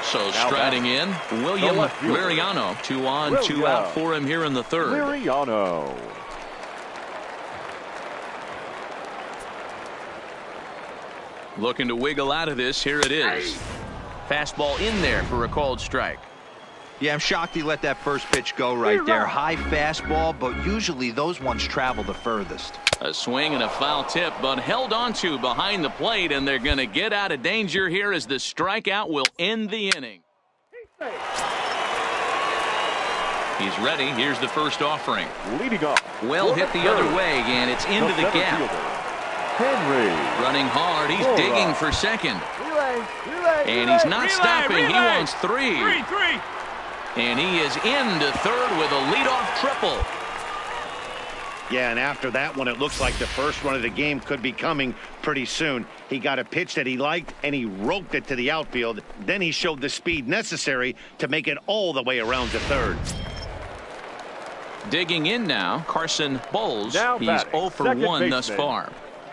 So striding in, William Liriano. 2 on, 2 out for him here in the third. Liriano. Looking to wiggle out of this. Here it is. Fastball in there for a called strike. Yeah, I'm shocked he let that first pitch go right there. High fastball, but usually those ones travel the furthest. A swing and a foul tip, but held onto behind the plate, and they're going to get out of danger here as the strikeout will end the inning. He's ready. Here's the first offering. Leading off. Well hit the other way, and it's into the gap. Henry. Running hard. He's digging for second. And he's not stopping. He wants 3. And he is into third with a leadoff triple. Yeah, and after that one, it looks like the first run of the game could be coming pretty soon. He got a pitch that he liked, and he roped it to the outfield. Then he showed the speed necessary to make it all the way around to third. Digging in now, Carson Bowles. Now he's batting, 0 for 1 thus far.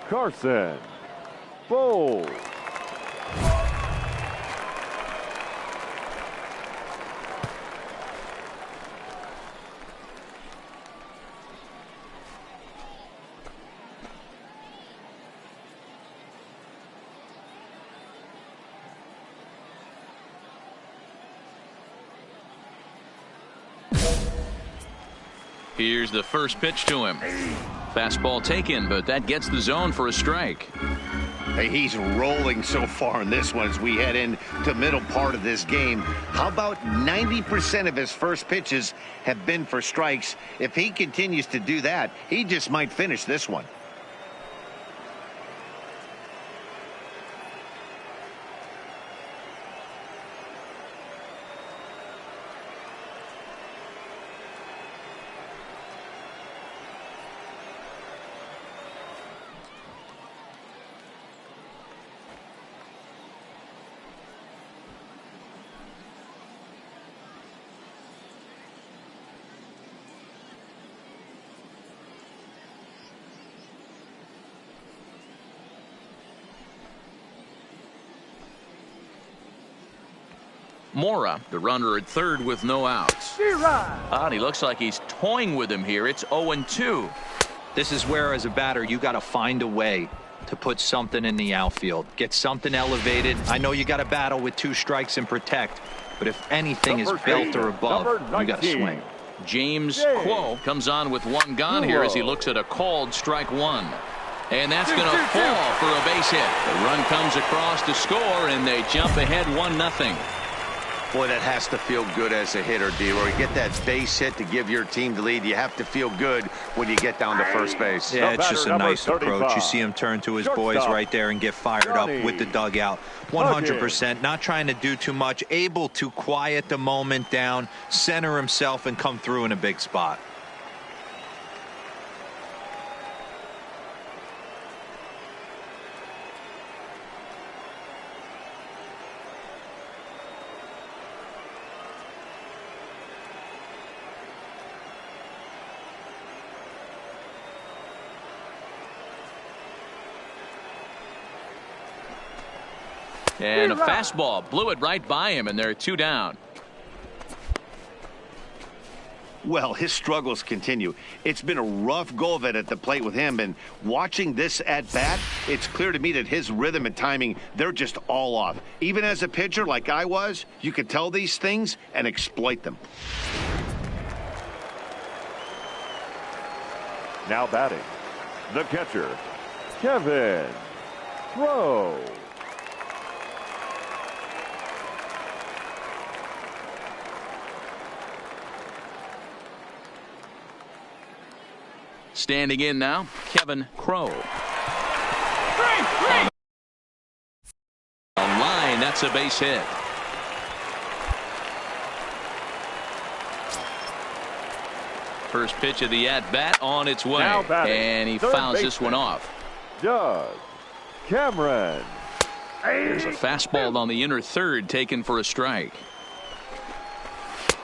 Carson Bowles. Here's the first pitch to him. Fastball taken, but that gets the zone for a strike. Hey, he's rolling so far in this one as we head into the middle part of this game. How about 90% of his first pitches have been for strikes? If he continues to do that, he just might finish this one. Mora, the runner at third with no outs. And he looks like he's toying with him here. It's 0-2. This is where, as a batter, you got to find a way to put something in the outfield. Get something elevated. I know you got to battle with 2 strikes and protect, but if anything is belt or above, you got to swing. James Quo comes on with 1 gone here as he looks at a called strike 1. And that's going to fall for a base hit. The run comes across to score, and they jump ahead 1-0. Boy, that has to feel good as a hitter, D-Roy. Get that base hit to give your team the lead. You have to feel good when you get down to first base. Yeah, it's just a nice approach. You see him turn to his boys right there and get fired up with the dugout. 100%, not trying to do too much, able to quiet the moment down, center himself, and come through in a big spot. And a fastball blew it right by him, and they're 2 down. Well, his struggles continue. It's been a rough go of it at the plate with him, and watching this at bat, it's clear to me that his rhythm and timing, they're just all off. Even as a pitcher like I was, you could tell these things and exploit them. Now batting, the catcher, Kevin Crowe. Standing in now, Kevin Crowe. A line, that's a base hit. First pitch of the at-bat on its way. And he fouls this one off. Doug Cameron. There's a fastball on the inner third taken for a strike.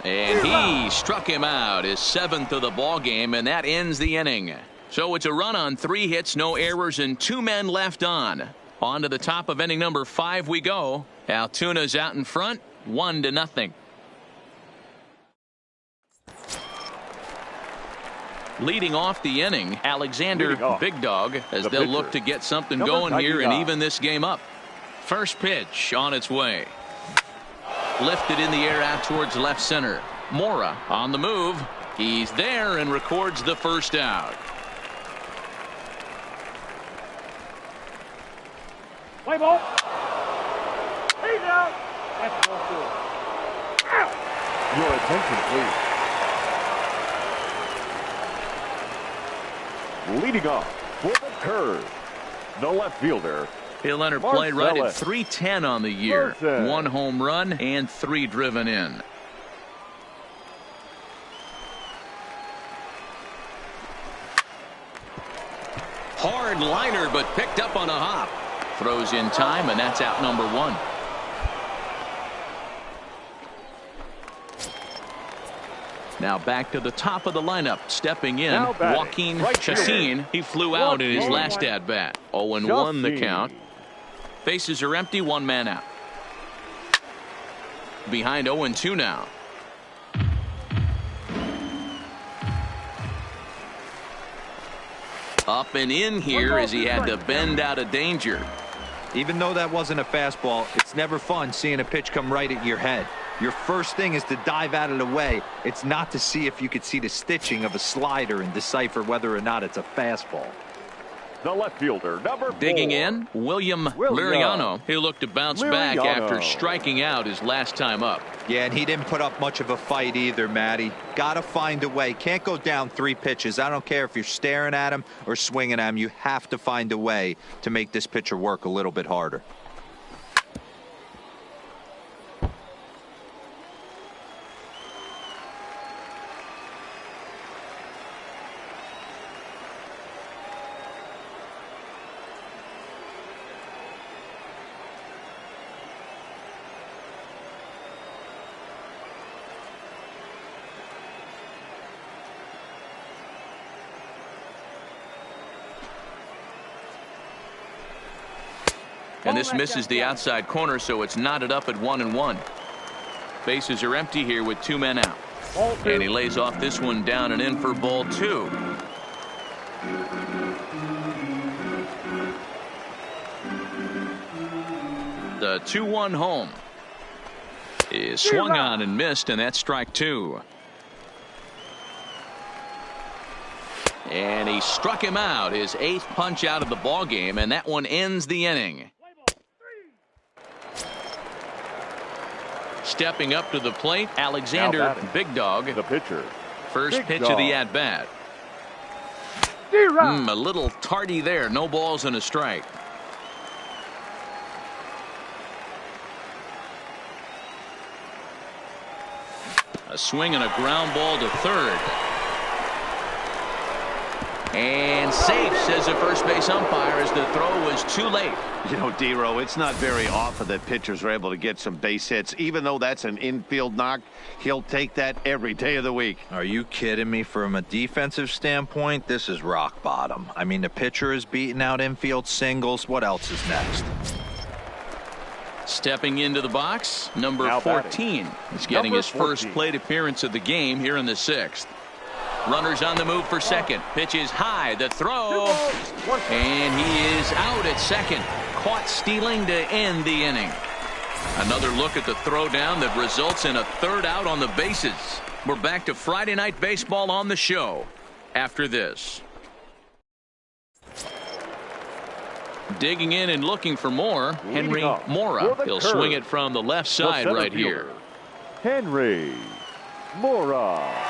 And he struck him out, his 7th of the ball game, and that ends the inning. So it's a run on 3 hits, no errors, and 2 men left on. On to the top of inning number 5 we go. Altuna's out in front, 1-0. Leading off the inning, Alexander Big Dog, as they'll look to get something going here and even this game up. First pitch on its way. Lifted in the air out towards left center. Mora on the move. He's there and records the first out. Play ball. He's out. That's ball 4. Your attention, please. Leading off for the curve, the left fielder, He'll enter play right at Marcellus. .310 on the year. Marcellus. 1 home run and 3 driven in. Hard liner, but picked up on a hop. Throws in time, and that's out number 1. Now back to the top of the lineup. Stepping in, Joaquin Chacin. He flew out in his last at-bat. 0-1 the count. Bases are empty, 1 man out. Behind 0-2 now. Up and in here as he had to bend out of danger. Even though that wasn't a fastball, it's never fun seeing a pitch come right at your head. Your first thing is to dive out of the way. It's not to see if you could see the stitching of a slider and decipher whether or not it's a fastball. The left fielder, number 4. Digging in, William Liriano. He'll look to bounce back after striking out his last time up. Yeah, and he didn't put up much of a fight either, Matty. Got to find a way. Can't go down 3 pitches. I don't care if you're staring at him or swinging at him. You have to find a way to make this pitcher work a little bit harder. And this misses the outside corner, so it's knotted up at 1-1. Bases are empty here with 2 men out. And he lays off this one down and in for ball 2. The 2-1 home is swung on and missed, and that's strike 2. And he struck him out, his 8th punch out of the ball game, and that one ends the inning. Stepping up to the plate, Alexander Big Dog, the pitcher. First pitch of the at-bat. A little tardy there. No balls and a strike. A swing and a ground ball to third. And safe, says the first base umpire, as the throw was too late. You know, D-Row, it's not very often that pitchers are able to get some base hits. Even though that's an infield knock, he'll take that every day of the week. Are you kidding me? From a defensive standpoint, this is rock bottom. I mean, the pitcher is beating out infield singles. What else is next? Stepping into the box, number 14. He's getting his first plate appearance of the game here in the 6th. Runners on the move for second. Pitch is high. The throw. And he is out at second. Caught stealing to end the inning. Another look at the throwdown that results in a 3rd out on the bases. We're back to Friday Night Baseball on the show after this. Digging in and looking for more, Henry Mora. He'll swing it from the left side right here. Henry Mora.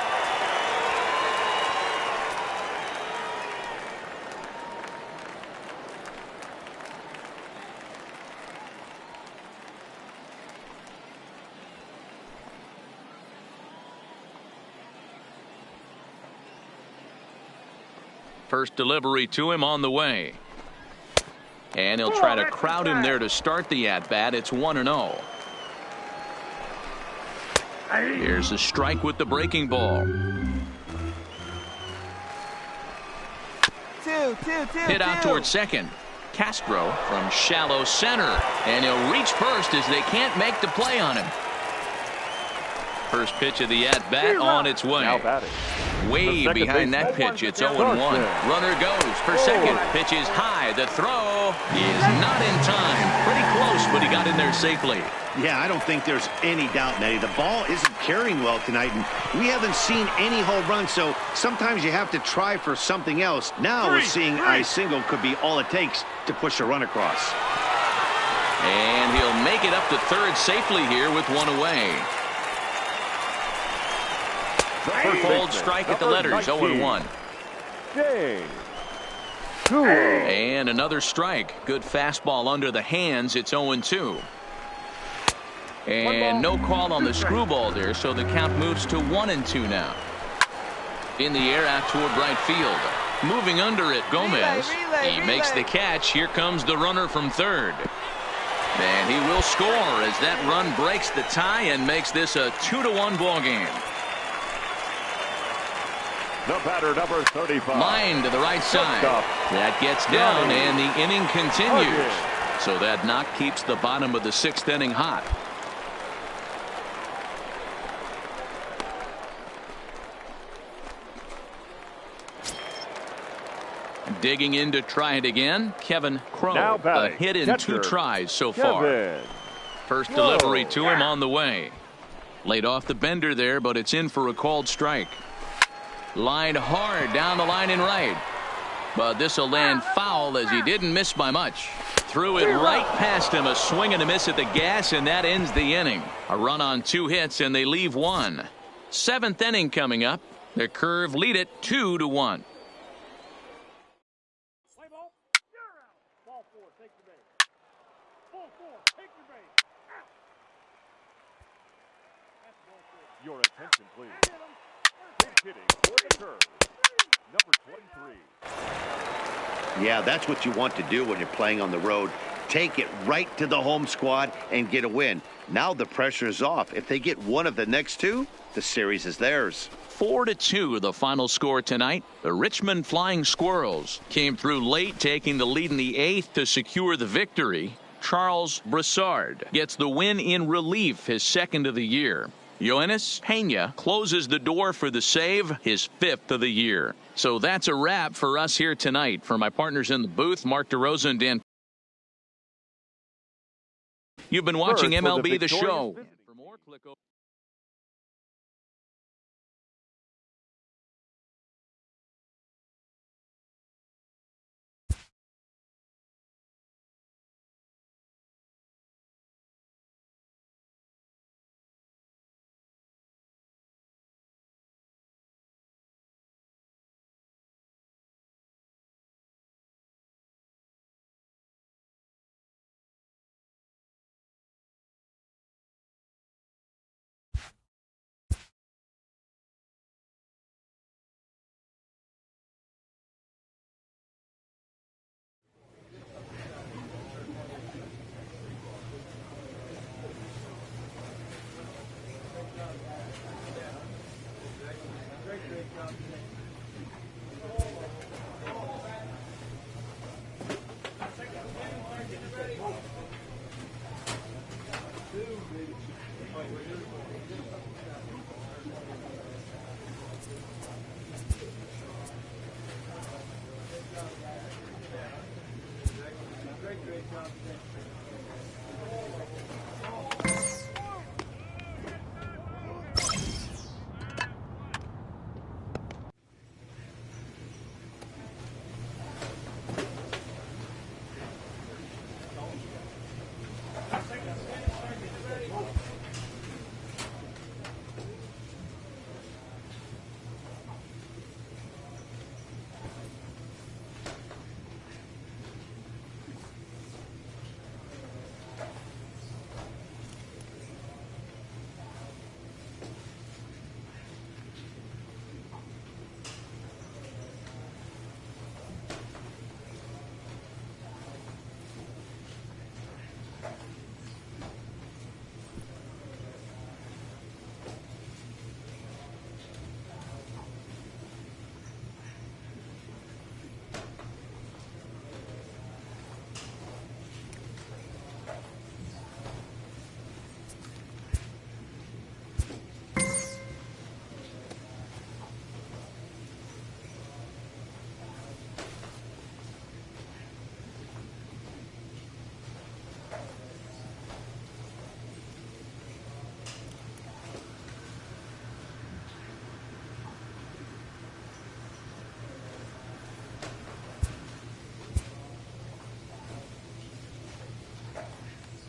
First delivery to him on the way. And he'll try to crowd him there to start the at-bat. It's 1-0. Here's a strike with the breaking ball. Hit out towards second. Castro from shallow center. And he'll reach first as they can't make the play on him. First pitch of the at-bat on its way. Way behind that pitch. It's 0-1. Runner goes for second. Pitch is high. The throw is not in time. Pretty close, but he got in there safely. Yeah, I don't think there's any doubt, Nettie. The ball isn't carrying well tonight, and we haven't seen any home runs, so sometimes you have to try for something else. Now we're seeing a single could be all it takes to push a run across. And he'll make it up to third safely here with one away. Cold strike at the letters, 0-1. And another strike. Good fastball under the hands. It's 0-2. And no call on the screwball there, so the count moves to 1-2 now. In the air out toward right field. Moving under it, Gomez. He makes the catch. Here comes the runner from third. And he will score as that run breaks the tie and makes this a 2-1 ball game. The batter, number 35. Line to the right side. That gets down, and the inning continues. So that knock keeps the bottom of the 6th inning hot. Digging in to try it again, Kevin Crowe. A hit in 2 tries so far. First delivery to him on the way. Laid off the bender there, but it's in for a called strike. Lined hard down the line and right. But this will land foul as he didn't miss by much. Threw it right past him. A swing and a miss at the gas, and that ends the inning. A run on 2 hits, and they leave 1. 7th inning coming up. The Curve lead it 2-1. Play ball. You're out. Ball 4. Take the base. Ball 4. Take the base. Out. That's ball 4. Your attention, please. Big hitting for the Curve. Number 23. Yeah, that's what you want to do when you're playing on the road. Take it right to the home squad and get a win. Now the pressure is off. If they get one of the next 2, the series is theirs. 4-2 the final score tonight. The Richmond Flying Squirrels came through late, taking the lead in the 8th to secure the victory. Charles Brassard gets the win in relief, his 2nd of the year. Yoenis Peña closes the door for the save, his 5th of the year. So that's a wrap for us here tonight. For my partners in the booth, Mark DeRosa and Dan. You've been watching MLB The Show. For more, click over.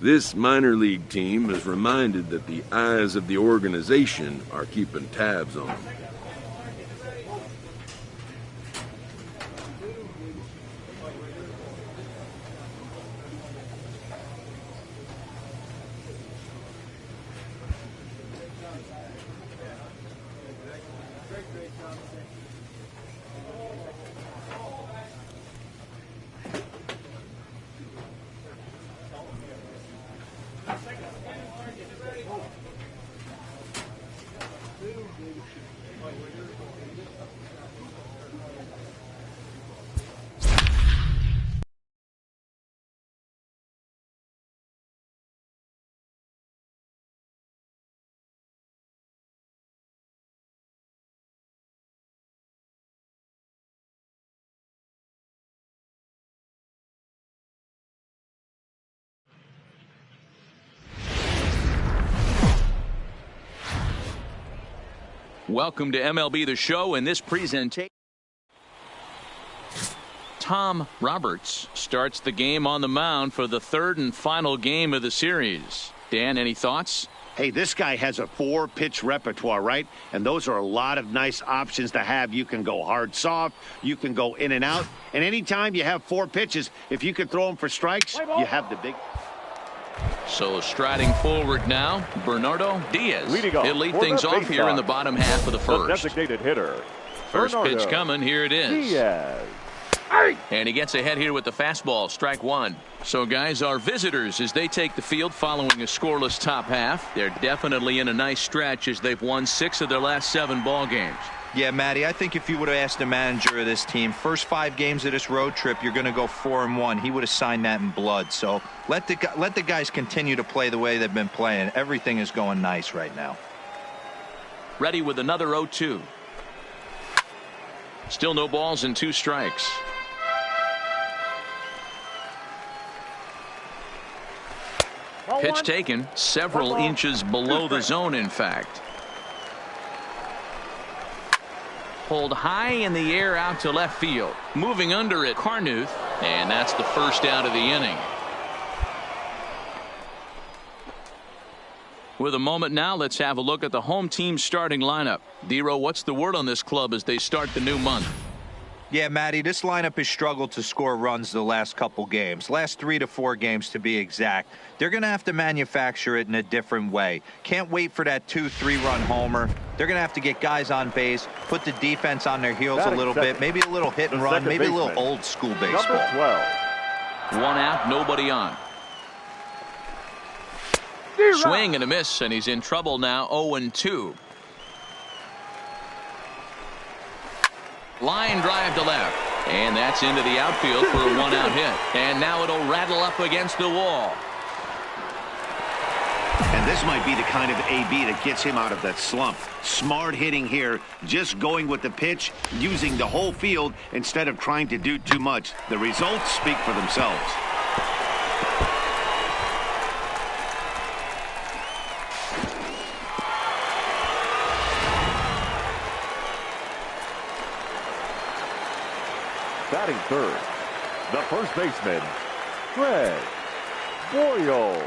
This minor league team is reminded that the eyes of the organization are keeping tabs on them. Welcome to MLB The Show. In this presentation, Tom Roberts starts the game on the mound for the third and final game of the series. Dan, any thoughts? Hey, this guy has a 4-pitch repertoire, right? And those are a lot of nice options to have. You can go hard, soft. You can go in and out. And anytime you have 4 pitches, if you can throw them for strikes, you have the big... So striding forward now, Bernardo Diaz. He'll lead for things the off here in the bottom half of the The first. designated hitter, First Bernardo pitch coming. Here it is. Diaz. And he gets ahead here with the fastball. Strike one. So, guys, our visitors, as they take the field following a scoreless top half, they're definitely in a nice stretch as they've won 6 of their last 7 ball games. Yeah, Matty, I think if you would have asked the manager of this team, first 5 games of this road trip, you're going to go 4-1. He would have signed that in blood. So let the guys continue to play the way they've been playing. Everything is going nice right now. Ready with another 0-2. Still no balls and 2 strikes. Pitch taken several inches below the zone, in fact. Pulled high in the air out to left field. Moving under it, Carnuth. And that's the first out of the inning. With a moment now, let's have a look at the home team's starting lineup. Dero, what's the word on this club as they start the new month? Yeah, Matty, this lineup has struggled to score runs the last couple games. Last 3 to 4 games to be exact. They're going to have to manufacture it in a different way. Can't wait for that 2-3 run homer. They're going to have to get guys on base, put the defense on their heels a little bit, maybe a little hit and run, maybe a little old school baseball. Number 12. 1 out, nobody on. Swing and a miss, and he's in trouble now. 0-2. Line drive to left, and that's into the outfield for a 1-out hit. And now it'll rattle up against the wall. And this might be the kind of AB that gets him out of that slump. Smart hitting here, just going with the pitch, using the whole field instead of trying to do too much. The results speak for themselves. Batting third, the first baseman, Craig Boyle.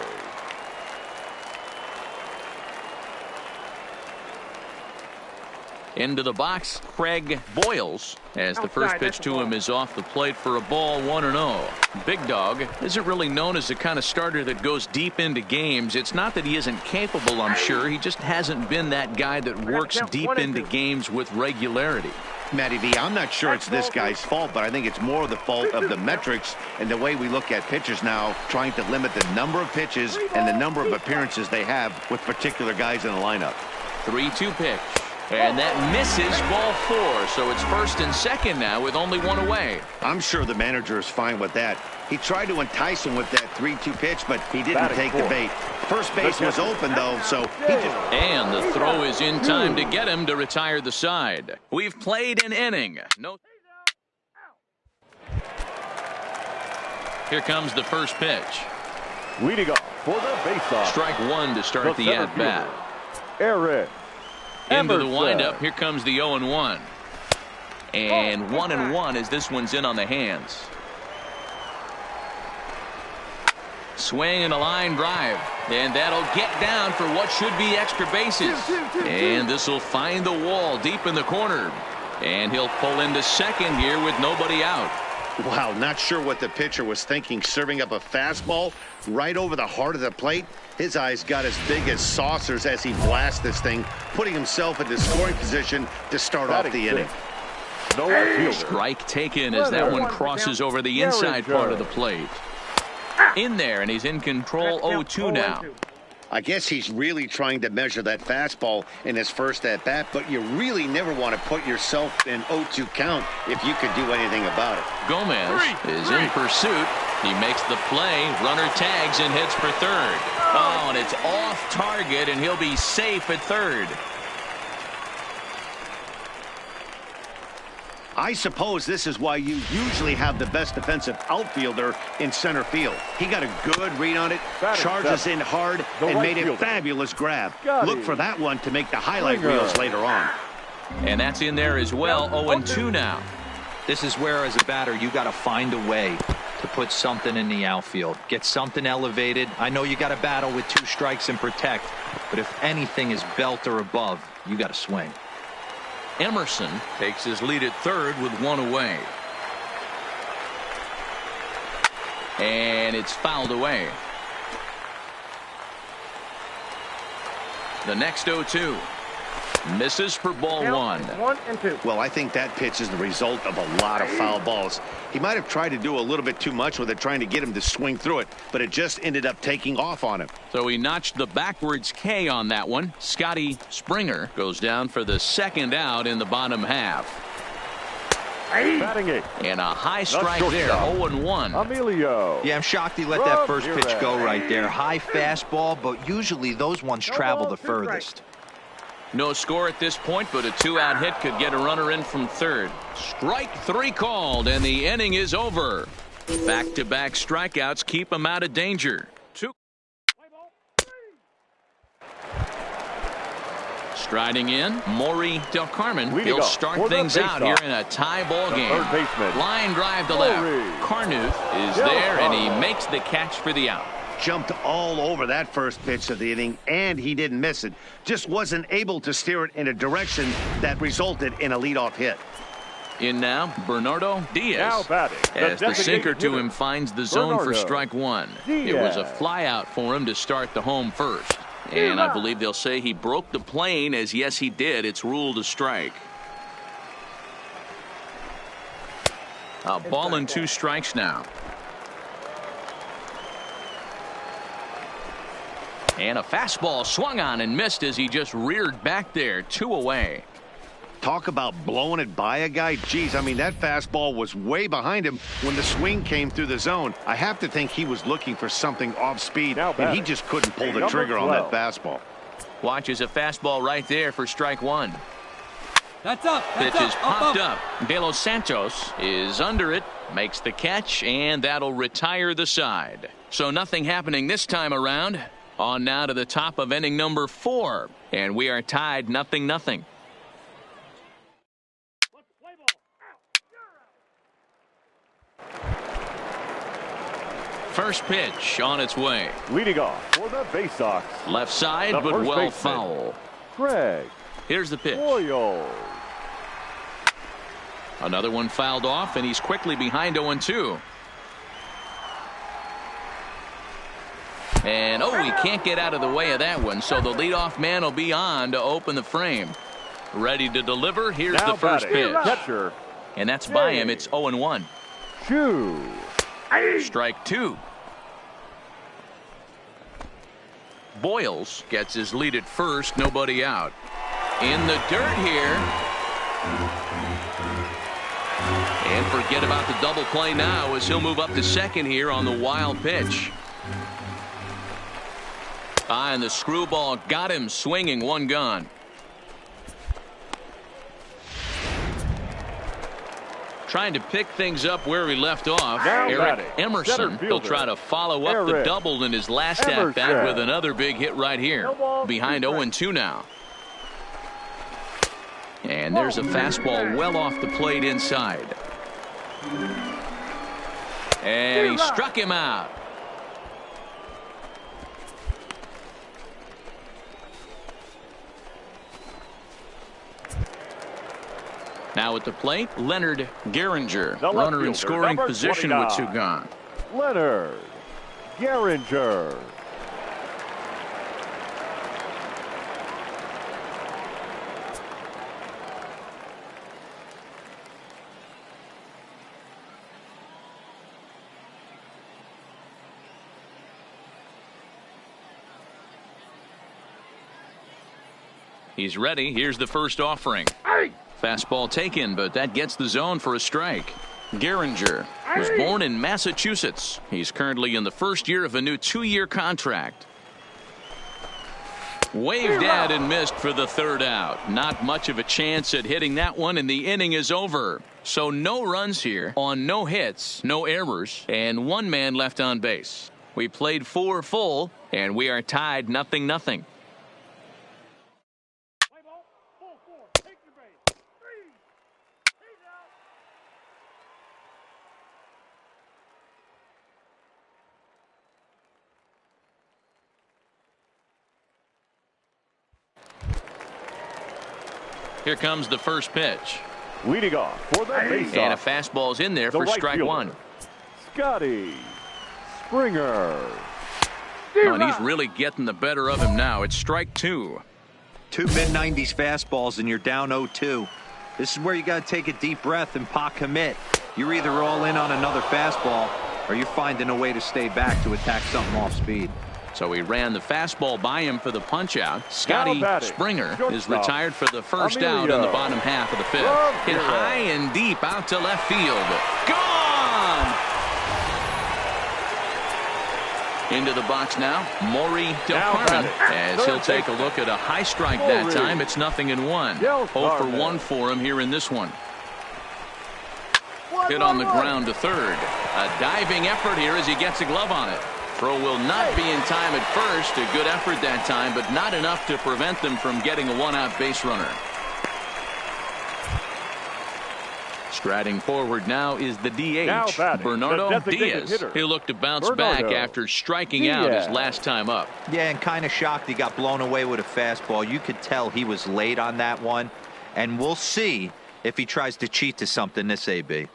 Into the box, Craig Boyles, as the first pitch to him is off the plate for a ball. 1-0. Big Dog isn't really known as the kind of starter that goes deep into games. It's not that he isn't capable, I'm sure. He just hasn't been that guy that works deep into games with regularity. Matty V, I'm not sure it's this guy's fault, but I think it's more the fault of the metrics and the way we look at pitchers now, trying to limit the number of pitches and the number of appearances they have with particular guys in the lineup. 3-2 pitch. And that misses, ball 4. So it's first and second now with only 1 away. I'm sure the manager is fine with that. He tried to entice him with that 3-2 pitch, but he didn't take the bait. First base was open, though, so he just... And the throw is in time to get him to retire the side. We've played an inning. No. Here comes the first pitch. Leading off for the faceoff. Strike 1 to start the at-bat. Eric Into the Emerson. windup. Here comes the 0-1. And 1-1 as this one's in on the hands. Swing and a line drive. And that'll get down for what should be extra bases. And this will find the wall deep in the corner. And he'll pull into second here with nobody out. Wow, not sure what the pitcher was thinking, serving up a fastball right over the heart of the plate. His eyes got as big as saucers as he blasts this thing, putting himself into scoring position to start off the inning. No outfielder. Strike taken as that one crosses over the inside part of the plate. In there, and he's in control. 0-2 now. I guess he's really trying to measure that fastball in his first at-bat, but you really never want to put yourself in 0-2 count if you could do anything about it. Gomez is in pursuit. He makes the play. Runner tags and hits for third. Oh, and it's off target, and he'll be safe at third. I suppose this is why you usually have the best defensive outfielder in center field. He got a good read on it, charges in hard, and made a fabulous grab. Look for that one to make the highlight reels later on. And that's in there as well. 0-2 now. This is where, as a batter, you got to find a way to put something in the outfield. Get something elevated. I know you got to battle with 2 strikes and protect, but if anything is belt or above, you got to swing. Emerson takes his lead at third with 1 away. And it's fouled away. The next 0-2. Misses for ball 1. 1-2. Well, I think that pitch is the result of a lot of foul balls. He might have tried to do a little bit too much with it, trying to get him to swing through it, but it just ended up taking off on him. So he notched the backwards K on that one. Scotty Springer goes down for the second out in the bottom half. Batting 8. And a high strike there. 0-1. Emilio. Yeah, I'm shocked he let that first pitch go right there. High fastball, but usually those ones travel the furthest. No score at this point, but a 2-out hit could get a runner in from third. Strike 3 called, and the inning is over. Back-to-back strikeouts keep him out of danger. 2. Striding in, Maury Del Carmen. He'll start things out here in a tie ball game. Line drive to left. Carnuth is there, and he makes the catch for the out. Jumped all over that first pitch of the inning, and he didn't miss it. Just wasn't able to steer it in a direction that resulted in a leadoff hit. In now, Bernardo Diaz. Now batting, as the sinker to hitter, him finds the zone for Bernardo strike 1. Diaz. It was a fly out for him to start the home first. And I believe they'll say he broke the plane, as yes he did. It's ruled a strike. A ball and 2 strikes now. And a fastball swung on and missed as he just reared back there. 2 away. Talk about blowing it by a guy. Geez, I mean, that fastball was way behind him when the swing came through the zone. I have to think he was looking for something off speed, and he just couldn't pull the trigger on that fastball. Watches a fastball right there for strike 1. That's up. Pitch is popped up. De Los Santos is under it, makes the catch, and that'll retire the side. So nothing happening this time around. On now to the top of inning number 4, and we are tied 0-0. First pitch on its way. Leading off for the Bay Sox. Left side, The but first well baseman, foul. Craig Here's the pitch. Royal. Another one fouled off, and he's quickly behind 0-2. And, he can't get out of the way of that one, so the leadoff man will be on to open the frame. Ready to deliver. Here's Now the first batting, pitch. catcher, And that's by him. It's 0-1. Chu. Strike 2. Boyles gets his lead at first. Nobody out. In the dirt here. And forget about the double play now as he'll move up to second here on the wild pitch. And the screwball got him swinging. 1 gone. Trying to pick things up where he left off. Now Eric batting, Emerson center will fielder, try to follow up the Eric double in his last Emerson. at bat with another big hit right here. Behind 0-2 now. And there's a fastball well off the plate inside. And he struck him out. Now at the plate, Leonard Gehringer, The left runner in fielder, scoring number position with 2 29. gone. Leonard Gehringer. He's ready. Here's the first offering. Fastball taken, but that gets the zone for a strike. Gehringer was born in Massachusetts. He's currently in the first year of a new 2-year contract. Waved at and missed for the 3rd out. Not much of a chance at hitting that one, and the inning is over. So no runs here on no hits, no errors, and 1 man left on base. We played 4 full, and we are tied 0-0. Here comes the first pitch. Leading off for the faceoff. And a fastball's in there for right strike fielder, one. Scotty Springer. Oh, and he's really getting the better of him now. It's strike two. Two mid-90s fastballs and you're down 0-2. This is where you got to take a deep breath and pot commit. You're either all in on another fastball or you're finding a way to stay back to attack something off speed. So he ran the fastball by him for the punch out. Scotty Springer is retired for the first out in the bottom half of the fifth. Hit high and deep out to left field. Gone! Into the box now, Maury Del Carmen, as he'll take a look at a high strike that time. It's 0-1. 0 for 1 for him here in this one. Hit on the ground to third. A diving effort here as he gets a glove on it. Throw will not be in time at first. A good effort that time, but not enough to prevent them from getting a one-out base runner. Striding forward now is the DH, Bernardo Diaz. He'll look to bounce back after striking out his last time up. Yeah, and kind of shocked he got blown away with a fastball. You could tell he was late on that one, and we'll see if he tries to cheat to something this AB.